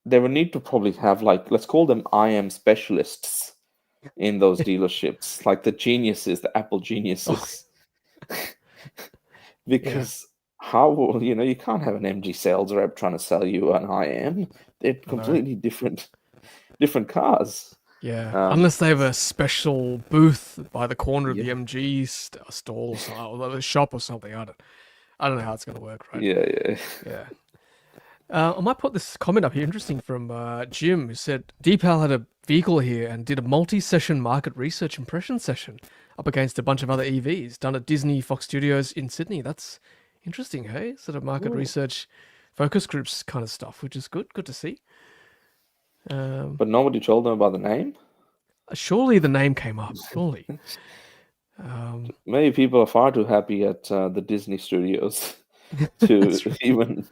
need to probably have, like, let's call them IM specialists in those dealerships, like the geniuses, the Apple Oh, geniuses. yeah. Because how, you can't have an MG sales rep trying to sell you an IM. They're I know. completely different cars. Yeah, Um, unless they have a special booth by the corner of the yeah, MG stall or something, or the shop or something. I don't know how it's gonna work, right? yeah, yeah. Yeah. I might put this comment up here, interesting from Jim, who said Deepal had a vehicle here and did a multi-session market research impression session up against a bunch of other EVs done at Disney Fox Studios in Sydney. That's interesting, hey? Sort of market Ooh. research, focus groups kind of stuff, which is good. Good to see. Um, But nobody told them about the name. Surely the name came up. Surely. Um, Maybe people are far too happy at the Disney studios to that's right. even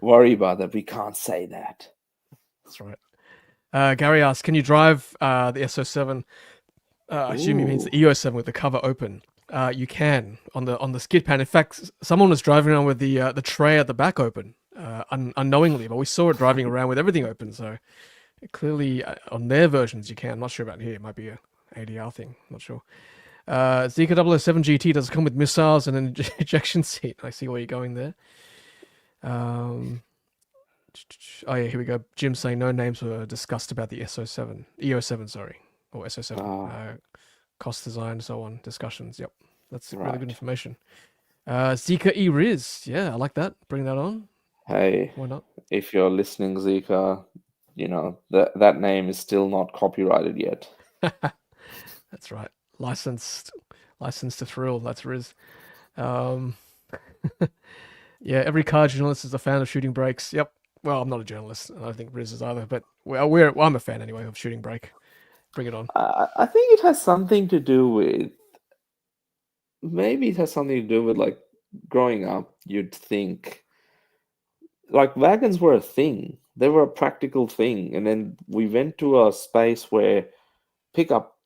worry about that. We can't say that. That's right. Gary asks, can you drive the SO7? I assume he means Ooh, the EO7 with the cover open. You can on the skid pan. In fact, someone was driving around with the tray at the back open, unknowingly, but we saw it driving around with everything open. So clearly, on their versions, you can. I'm not sure about here. It might be a ADR thing. Not sure. Zeekr 007 GT does come with missiles and an ejection seat. I see where you're going there. Um, oh yeah, here we go. Jim saying no names were discussed about the SO7, EO7, sorry, or SO7. ah, Cost design, so on, discussions. Yep, that's really good right. information. Zeekr Riz, yeah, I like that. Bring that on. Hey, Why not? if you're listening, Zika, that name is still not copyrighted yet. That's right. Licensed, licensed to thrill. That's Riz. Um, yeah, every car journalist is a fan of Shooting Brakes. Yep. Well, I'm not a journalist. I don't think Riz is either, but well, I'm a fan anyway of Shooting Brake. Bring it on. I think it has something to do with, maybe it has something to do with, like, growing up, you'd think like wagons were a thing. They were a practical thing. And then we went to a space where pickup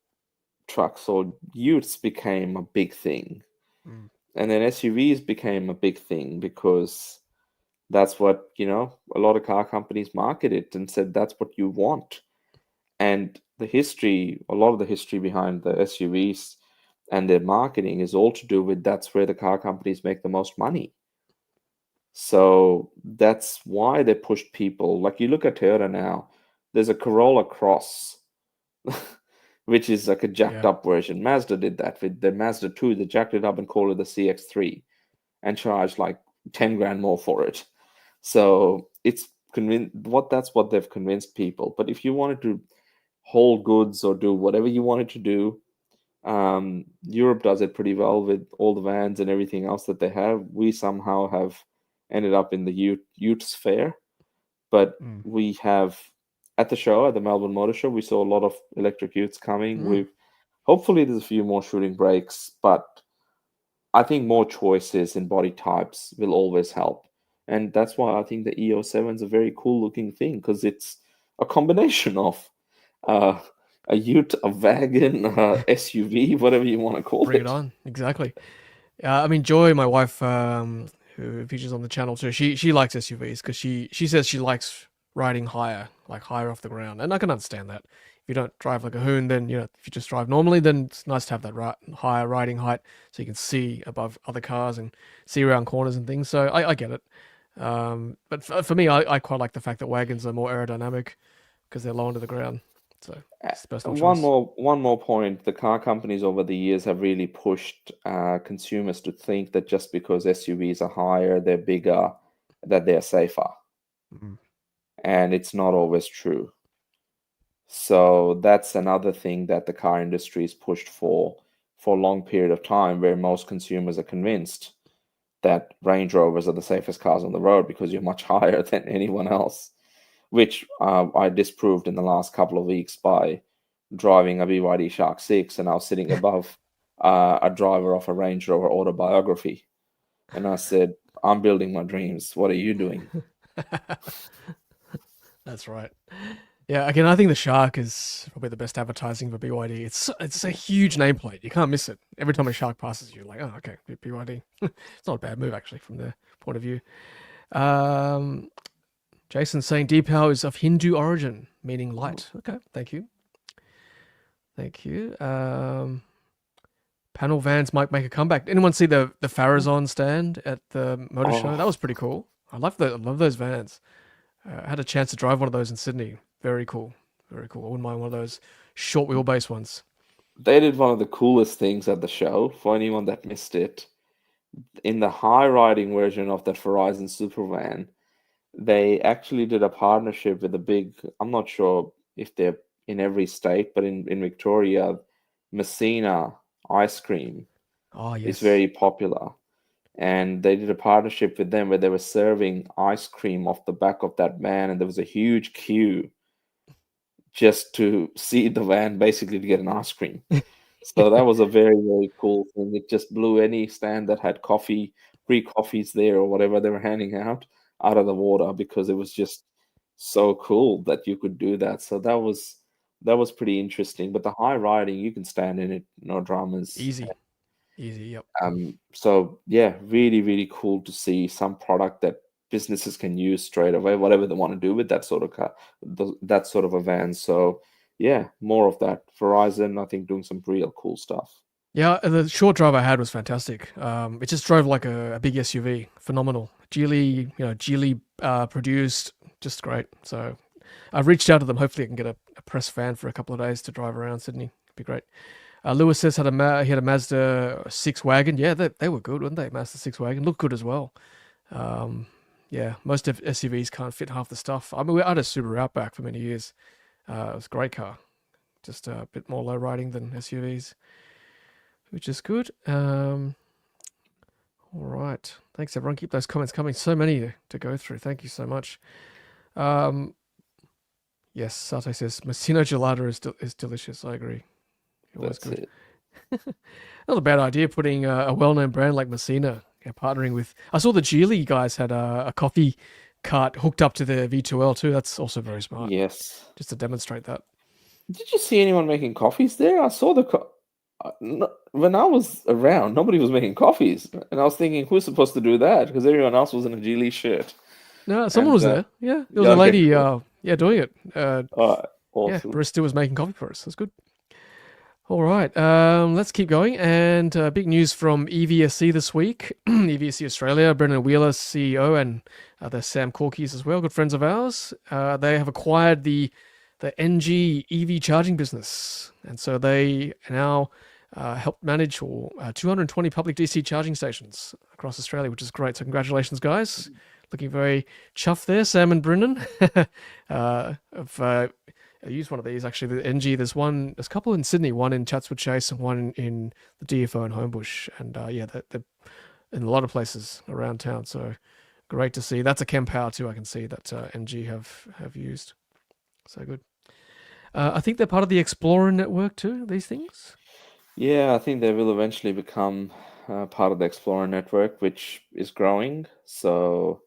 trucks or utes became a big thing. Mm. And then SUVs became a big thing because that's what, a lot of car companies marketed and said that's what you want. And a lot of the history behind the SUVs and their marketing is all to do with that's where the car companies make the most money. So that's why they pushed people. Like, you look at Toyota now, there's a Corolla Cross, which is like a jacked Yeah. up version. Mazda did that with the Mazda 2. They jacked it up and called it the CX3 and charged like 10 grand more for it. So that's what they've convinced people. But if you wanted to hold goods or do whatever you wanted to do, Europe does it pretty well with all the vans and everything else that they have. We somehow have ended up in the ute sphere, but Mm. we have at the show, at the Melbourne Motor Show, we saw a lot of electric utes coming. Mm. We've hopefully there's a few more Shooting Brakes, but I think more choices in body types will always help. And that's why I think the EO7 is a very cool looking thing because it's a combination of uh, a ute, a wagon, SUV, whatever you want to call Bring it it. on. Exactly. I mean, Joy, my wife, who features on the channel too, she likes SUVs because she says she likes riding higher, like higher off the ground, and I can understand that. If you don't drive like a hoon, then if you just drive normally, then it's nice to have that higher riding height so you can see above other cars and see around corners and things. So I get it. But for me, I quite like the fact that wagons are more aerodynamic because they're low onto the ground. So it's a personal choice. One more point. The car companies over the years have really pushed consumers to think that just because SUVs are higher, they're bigger, that they're safer. Mm. And it's not always true. So that's another thing that the car industry is pushed for a long period of time, where most consumers are convinced that Range Rovers are the safest cars on the road because you're much higher than anyone else, which I disproved in the last couple of weeks by driving a BYD Shark 6, and I was sitting above a driver of a Range Rover Autobiography. And I said, I'm building my dreams. What are you doing? That's right. Yeah, again, I think the Shark is probably the best advertising for BYD. It's a huge nameplate. You can't miss it. Every time a Shark passes you, like, oh, okay, BYD. It's not a bad move actually from their point of view. Um, Jason saying Deepal is of Hindu origin, meaning light. Okay, thank you. Thank you. Panel vans might make a comeback. Anyone see the Farazon stand at the motor show? That Oh, was pretty cool. I love those vans. I had a chance to drive one of those in Sydney. Very cool. Very cool. I wouldn't mind one of those short wheelbase ones. they did one of the coolest things at the show for anyone that missed it. In the high riding version of that Verizon Supervan, they actually did a partnership with a big, I'm not sure if they're in every state, but in Victoria, Messina ice cream Oh, is yes. very popular. And they did a partnership with them where they were serving ice cream off the back of that van, and there was a huge queue just to see the van basically to get an ice cream. So that was a very, very cool thing. It just blew any stand that had coffee, free coffees there or whatever they were handing out of the water because it was just so cool that you could do that. So that was pretty interesting. But the high riding, you can stand in it, no dramas. Easy. Easy. Yep. So yeah, really, really cool to see some product that businesses can use straight away, whatever they want to do with that sort of car, that sort of a van. So yeah, more of that. Verizon, I think, doing some real cool stuff. Yeah, the short drive I had was fantastic. It just drove like a big SUV. Phenomenal. Geely produced, just great. So I've reached out to them. Hopefully I can get a press van for a couple of days to drive around Sydney. It'd be great. Lewis says he had a Mazda 6 wagon. Yeah, they were good, weren't they? Mazda 6 wagon. Looked good as well. Um, yeah, most of SUVs can't fit half the stuff. I mean, I had a Subaru Outback for many years. It was a great car. Just a bit more low riding than SUVs, which is good. All right. Thanks, everyone. Keep those comments coming. So many to go through. Thank you so much. Um, yes, Sate says Messina gelato is delicious. I agree. It was That's good. it. Not a bad idea putting a well-known brand like Messina, partnering with. I saw the Geely guys had a coffee cart hooked up to their V2L too. That's also very smart, Yes. just to demonstrate that. Did you see anyone making coffees there? I saw when I was around, nobody was making coffees, and I was thinking, who's supposed to do that? Because everyone else was in a Geely shirt. No, someone And was there. Yeah, there was yeah, a okay, lady. cool. Yeah, doing it. Yeah, Awesome. barista was making coffee for us. That's good. All right, let's keep going. And big news from EVSE this week. EVSE Australia, Brendan Wheeler, CEO, and there's Sam Corkies as well, good friends of ours. They have acquired the ENGIE EV charging business, and so they now help manage 220 public DC charging stations across Australia, which is great. So congratulations, guys. Looking very chuffed there, Sam and Brendan. I used one of these actually. The NG, there's a couple in Sydney, one in Chatswood Chase and one in the DFO in Homebush, and yeah, they're in a lot of places around town. So great to see. That's a Chem Power too. I can see that NG have used. So good. I think they're part of the Explorer network too. These things. Yeah, I think they will eventually become part of the Explorer network, which is growing. So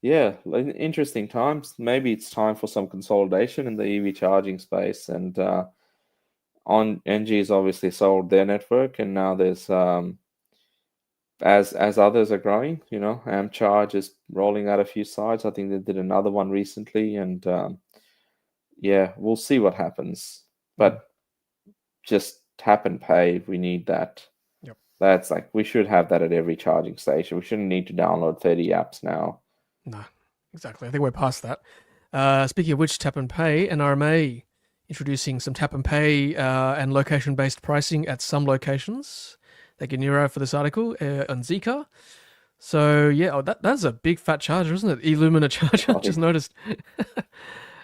yeah, interesting times. Maybe it's time for some consolidation in the EV charging space. And on NG's obviously sold their network, and now there's as others are growing, AmCharge is rolling out a few sites. I think they did another one recently, and yeah, we'll see what happens. Mm, But just tap and pay, we need that. yep. That's like we should have that at every charging station. We shouldn't need to download 30 apps now. No, exactly. I think we're past that. Speaking of which, tap and pay, NRMA introducing some tap and pay and location based pricing at some locations. Thank you, Nero, for this article on Zeekr. So yeah, that's a big fat charger, isn't it? Illumina charger. Oh, Just noticed.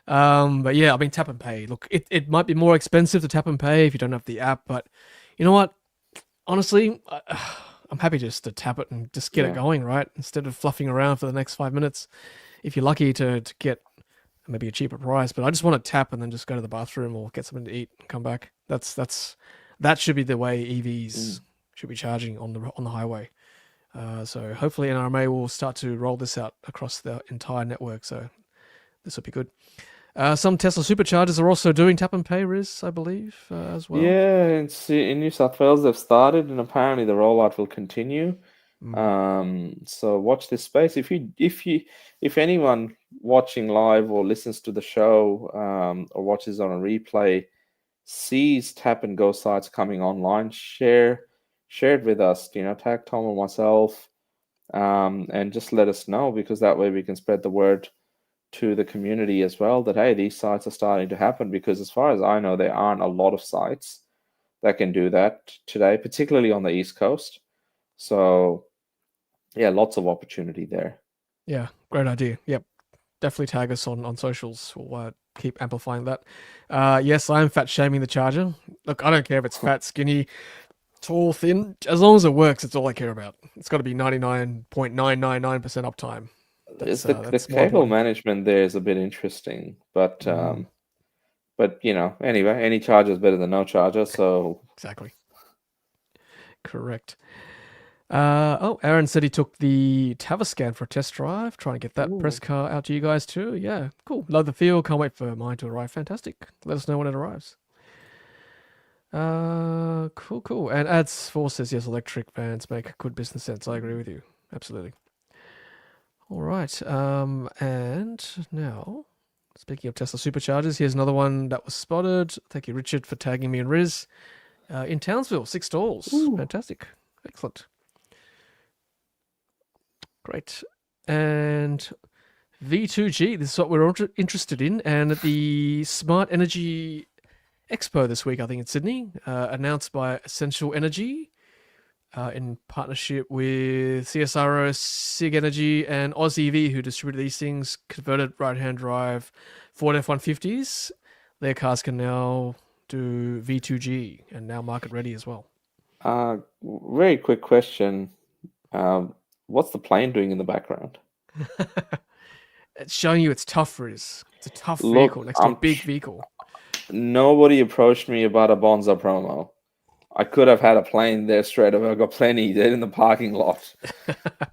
But yeah, I mean tap and pay. Look, it might be more expensive to tap and pay if you don't have the app, but you know what? Honestly, I'm happy just to tap it and just get it yeah. going, right? Instead of fluffing around for the next 5 minutes. If you're lucky to get maybe a cheaper price. But I just want to tap and then just go to the bathroom or get something to eat and come back. That should be the way Mm. EVs should be charging on the highway. So hopefully NRMA will start to roll this out across the entire network. So this will be good. Some Tesla superchargers are also doing tap and pay, Riz, I believe, as well. Yeah, in New South Wales they've started, and apparently the rollout will continue. Mm. So watch this space. If anyone watching live or listens to the show, or watches on a replay, sees tap and go sites coming online, share it with us. Tag Tom or myself, and just let us know, because that way we can spread the word to the community as well, that hey, these sites are starting to happen. Because as far as I know, there aren't a lot of sites that can do that today, particularly on the East Coast. So yeah, lots of opportunity there. Yeah, great idea. Yep, definitely tag us on socials. We'll keep amplifying that. Yes, I am fat shaming the charger. Look, I don't care if it's fat, skinny, tall, thin. As long as it works, it's all I care about. It's got to be 99.999% uptime. The That's more cable important. management there is a bit interesting, but Mm, anyway, any charger is better than no charger. So exactly. Correct. Aaron said he took the Tavascan for a test drive, trying to get that press ooh, car out to you guys too. Yeah, cool. Love the feel. Can't wait for mine to arrive. Fantastic. Let us know when it arrives. Cool. And Ads 4 says yes, electric vans make good business sense. I agree with you. Absolutely. All right. And now, speaking of Tesla superchargers, here's another one that was spotted. Thank you, Richard, for tagging me and Riz. In Townsville, 6 stalls. ooh. Fantastic. Excellent. Great. And V2G, this is what we're interested in. And at the Smart Energy Expo this week, I think in Sydney, announced by Essential Energy in partnership with CSRO, Sigenergy, and Aussie EV, who distribute these things, converted right-hand drive Ford F150s. Their cars can now do V2G and now market ready as well. Very quick question. What's the plane doing in the background? It's showing you it's tough, Riz. It's a tough vehicle Look, next to a big vehicle. nobody approached me about a Bonza promo. I could have had a plane there straight away. I've got plenty there in the parking lot,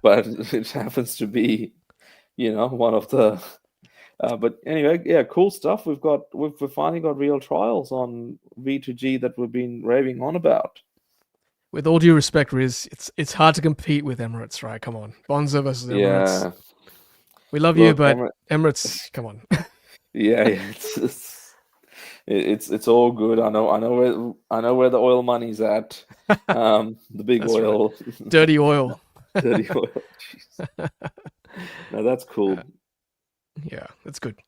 but it happens to be, one of the. But anyway, yeah, cool stuff. We've finally got real trials on V2G that we've been raving on about. With all due respect, Riz, it's hard to compete with Emirates, right? Come on, Bonza versus Emirates. Yeah, We love you, look, but Emirates, come on. yeah, it's all good. I know where the oil money's at. The big That's right. oil, Dirty oil. dirty oil. Jeez. No, that's cool. Yeah, that's good.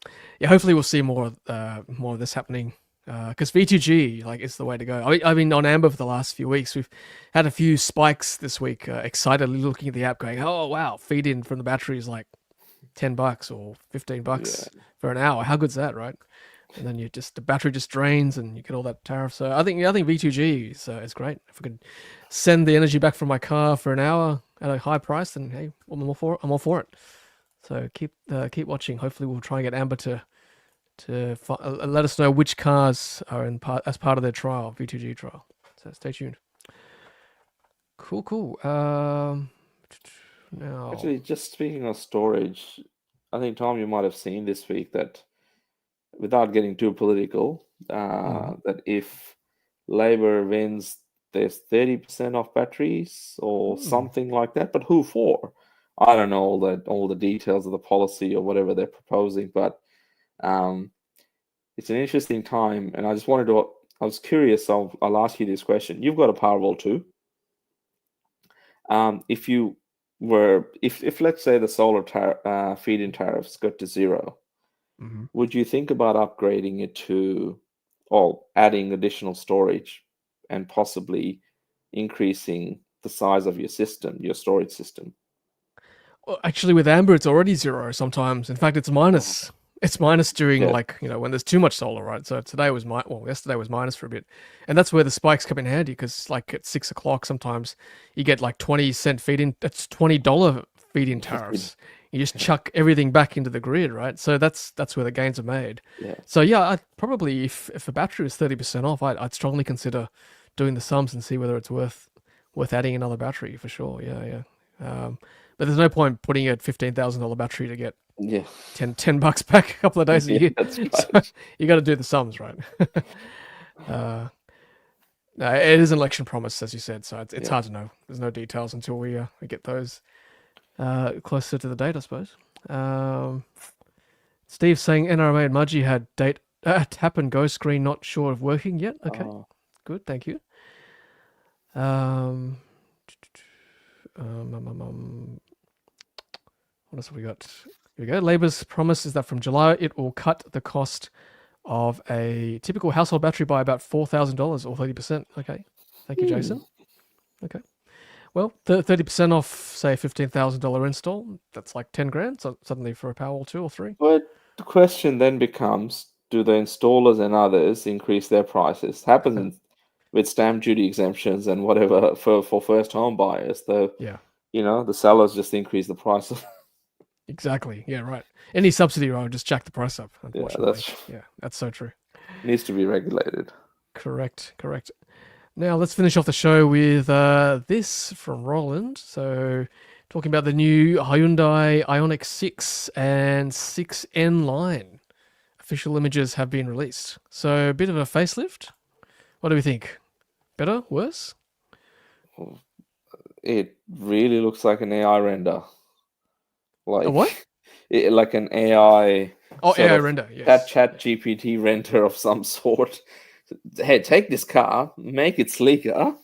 Yeah, hopefully we'll see more of this happening. Because V2G is the way to go. I've been on Amber for the last few weeks. We've had a few spikes this week. Excitedly looking at the app, going, "Oh wow, feed in from the battery is like $10 or $15 Yeah. for an hour. How good's that, right?" And then the battery just drains, and you get all that tariff. So I think V2G is great. If I could send the energy back from my car for an hour at a high price, then hey, I'm all for it. So keep watching. Hopefully, we'll try and get Amber to let us know which cars are as part of their trial, V2G trial. So stay tuned. Cool. Now, Actually, just speaking of storage, I think Tom, you might have seen this week that, without getting too political, that if Labor wins, there's 30% off batteries or something like that. But who for? I don't know all the details of the policy or whatever they're proposing, but it's an interesting time, and I was curious. I'll ask you this question. You've got a Powerwall too. If you if let's say the solar feed-in tariffs got to zero, would you think about upgrading it to, or adding additional storage, and possibly increasing the size of your storage system? well, actually, with Amber, it's already zero sometimes. In fact, it's minus. It's minus during Yeah. when there's too much solar, right? So yesterday was minus for a bit, and that's where the spikes come in handy because at 6 o'clock sometimes you get 20-cent feed-in. That's $20 feed-in tariffs. You just chuck everything back into the grid, right? So that's where the gains are made. Yeah. So yeah, I'd probably if a battery was 30% off, I'd strongly consider doing the sums and see whether it's worth adding another battery for sure. Yeah. But there's no point putting a $15,000 battery to get Yeah. 10 bucks back a couple of days a Yeah, year. that's So right. you got to do the sums, right? No, it is an election promise, as you said, so it's Yeah. hard to know. There's no details until we get those closer to the date, I suppose. Steve saying NRMA and Mudgy had tap and go screen not sure of working yet. Okay, Oh, good, thank you. Um, what else have we got? Here we go. Labour's promise is that from July it will cut the cost of a typical household battery by about $4,000 or 30%. Okay, thank you, Jason. Okay. Well, 30% off, say, $15,000 install. That's like 10 grand. So suddenly for a Powerwall 2 or 3. But the question then becomes, do the installers and others increase their prices? Happens with stamp duty exemptions and whatever for first home buyers. Yeah, The sellers just increase the price. exactly. Yeah, right. Any subsidy, I would just jack the price up, Yeah, unfortunately. Yeah, that's so true. needs to be regulated. Correct. Now let's finish off the show with this from Roland. So, talking about the new Hyundai Ioniq 6 and 6N line. Official images have been released. So, a bit of a facelift. What do we think? Better? Worse? It really looks like an AI render. A what? Like an AI Oh, sort AI of render. Yes. chat GPT render of some sort. Hey, take this car, make it sleeker,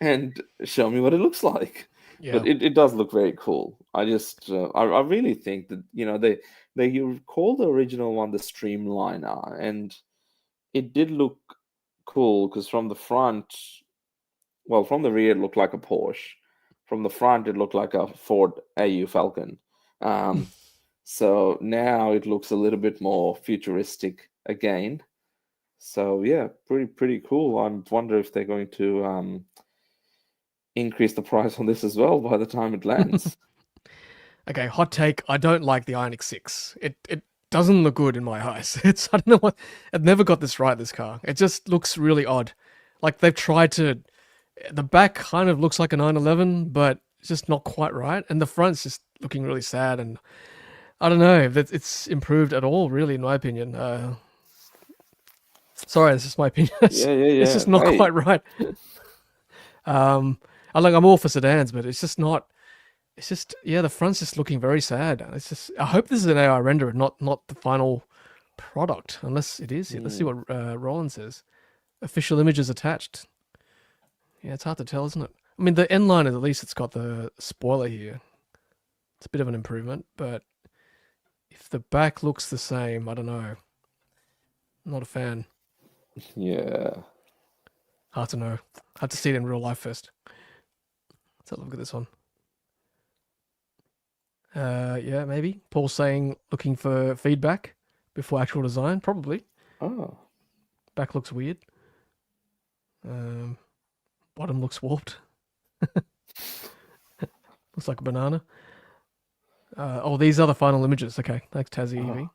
and show me what it looks like. Yeah. But it does look very cool. I really think that you call the original one the Streamliner, and it did look cool because from the front, well, from the rear it looked like a Porsche. From the front it looked like a Ford AU Falcon. So now it looks a little bit more futuristic again. So yeah, pretty cool. I wonder if they're going to increase the price on this as well by the time it lands. Okay, hot take. I don't like the Ioniq 6. It doesn't look good in my eyes. It's I don't know what. I've never got this right. This car. It just looks really odd. Like they've tried to. The back kind of looks like a 911, but it's just not quite right. And the front's just looking really sad. And I don't know if it's improved at all. Really, in my opinion. Sorry, this is my opinion. Yeah. It's just not Hey, quite right. I'm all for sedans, but it's just not. It's just the front's just looking very sad. It's just I hope this is an AI render, not the final product, unless it is. Let's see what Roland says. Official images attached. Yeah, it's hard to tell, isn't it? I mean, the N line at least it's got the spoiler here. It's a bit of an improvement, but if the back looks the same, I don't know. Not a fan. yeah. Hard to know. Hard to see it in real life first. Let's have a look at this one. Yeah, maybe. Paul saying looking for feedback before actual design. Probably. Oh, Back looks weird. Bottom looks warped. Looks like a banana. These are the final images. Okay, thanks Tassie EV.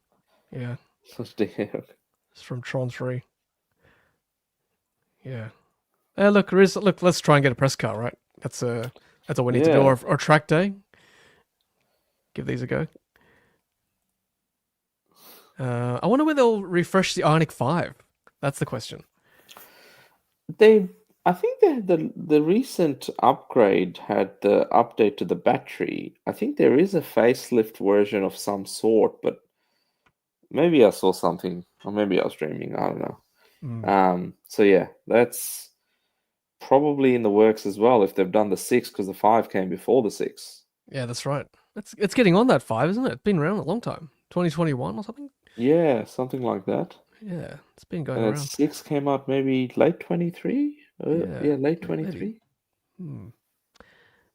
Yeah, damn. it's from Tron 3. Yeah. Look, let's try and get a press car, right? That's all we need to do. Yeah. Or track day. Give these a go. I wonder whether they'll refresh the Ioniq 5. That's the question. I think the recent upgrade had the update to the battery. I think there is a facelift version of some sort, but maybe I saw something, or maybe I was dreaming. I don't know. So yeah, that's probably in the works as well if they've done the 6, because the 5 came before the 6. Yeah, that's right. It's getting on that 5, isn't it? It's been around a long time. 2021 or something? Yeah, something like that. Yeah, it's been going And around. 6 came out maybe late 23? Yeah, late maybe. 23.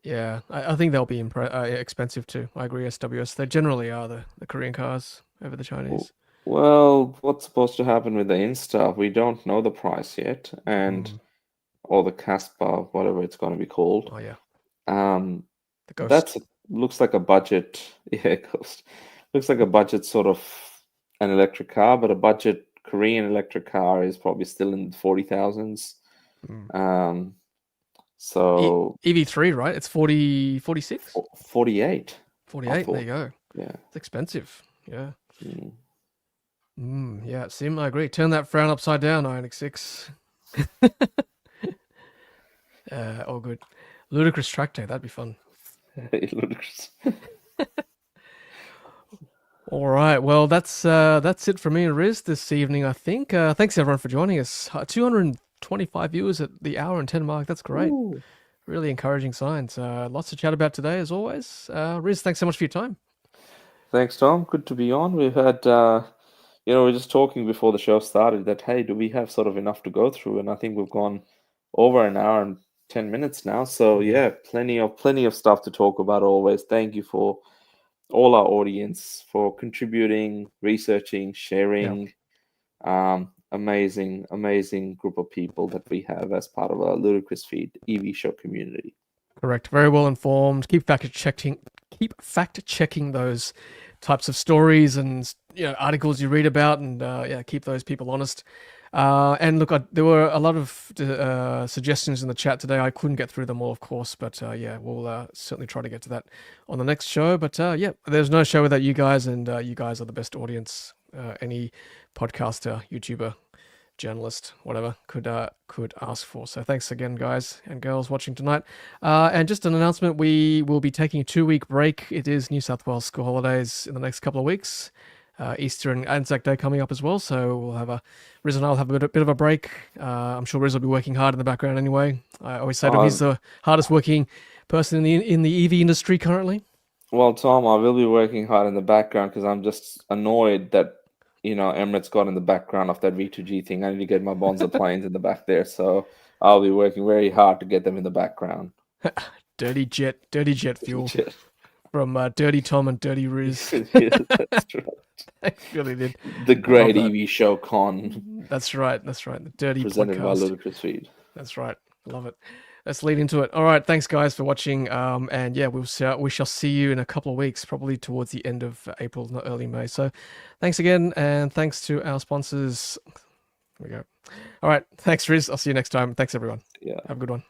Yeah, I think they'll be expensive too. I agree, SWS. They generally are the Korean cars over the Chinese. Well, what's supposed to happen with the Insta? We don't know the price yet, or the Caspa, whatever it's going to be called. Oh, yeah. Um, The Ghost. that's looks like a budget. Yeah, looks like a budget sort of an electric car, but a budget Korean electric car is probably still in the 40,000s. Mm. Um, E so EV3, right? It's 40, 46? 48, I 48. There you thought. go. Yeah. It's expensive. Yeah. Mm. Yeah, Sim, I agree. Turn that frown upside down, Ioniq 6. All good. Ludicrous track day, that'd be fun. Ludicrous. All right, well, that's it for me and Riz this evening, I think. Thanks everyone for joining us. 225 viewers at the hour and 10 mark. That's great. Ooh. Really encouraging signs. Lots to chat about today, as always. Riz, thanks so much for your time. Thanks, Tom. Good to be on. We've had, we're just talking before the show started that, hey, do we have sort of enough to go through? And I think we've gone over an hour and 10 minutes now. So yeah, plenty of stuff to talk about always. Thank you for all our audience for contributing, researching, sharing. Amazing group of people that we have as part of our Ludicrous Feed EV show community. Correct. Very well informed. Keep fact checking those types of stories and articles you read about, and keep those people honest. And look, there were a lot of suggestions in the chat today. I couldn't get through them all, of course, but we'll certainly try to get to that on the next show. But there's no show without you guys, and you guys are the best audience any podcaster, YouTuber, journalist, whatever, could ask for. So thanks again, guys and girls watching tonight. And just an announcement, we will be taking a 2-week break. It is New South Wales school holidays in the next couple of weeks. Easter and Anzac Day coming up as well, so we'll have Riz and I'll have a bit of a break. I'm sure Riz will be working hard in the background anyway. I always say to him, he's the hardest working person in the EV industry currently. Well, Tom, I will be working hard in the background because I'm just annoyed that Emirates got in the background of that V2G thing. I need to get my Bonza planes in the back there, so I'll be working very hard to get them in the background. Dirty jet fuel from Dirty Tom and Dirty Riz. Yeah, that's right. I really did. The great EV show con. That's right. The Dirty presented podcast. by Ludicrous Feed. That's right. Love it. Let's lead into it. All right. Thanks, guys, for watching. And yeah, we shall see you in a couple of weeks, probably towards the end of April, not early May. So thanks again. And thanks to our sponsors. Here we go. All right. Thanks, Riz. I'll see you next time. Thanks, everyone. Yeah. Have a good one.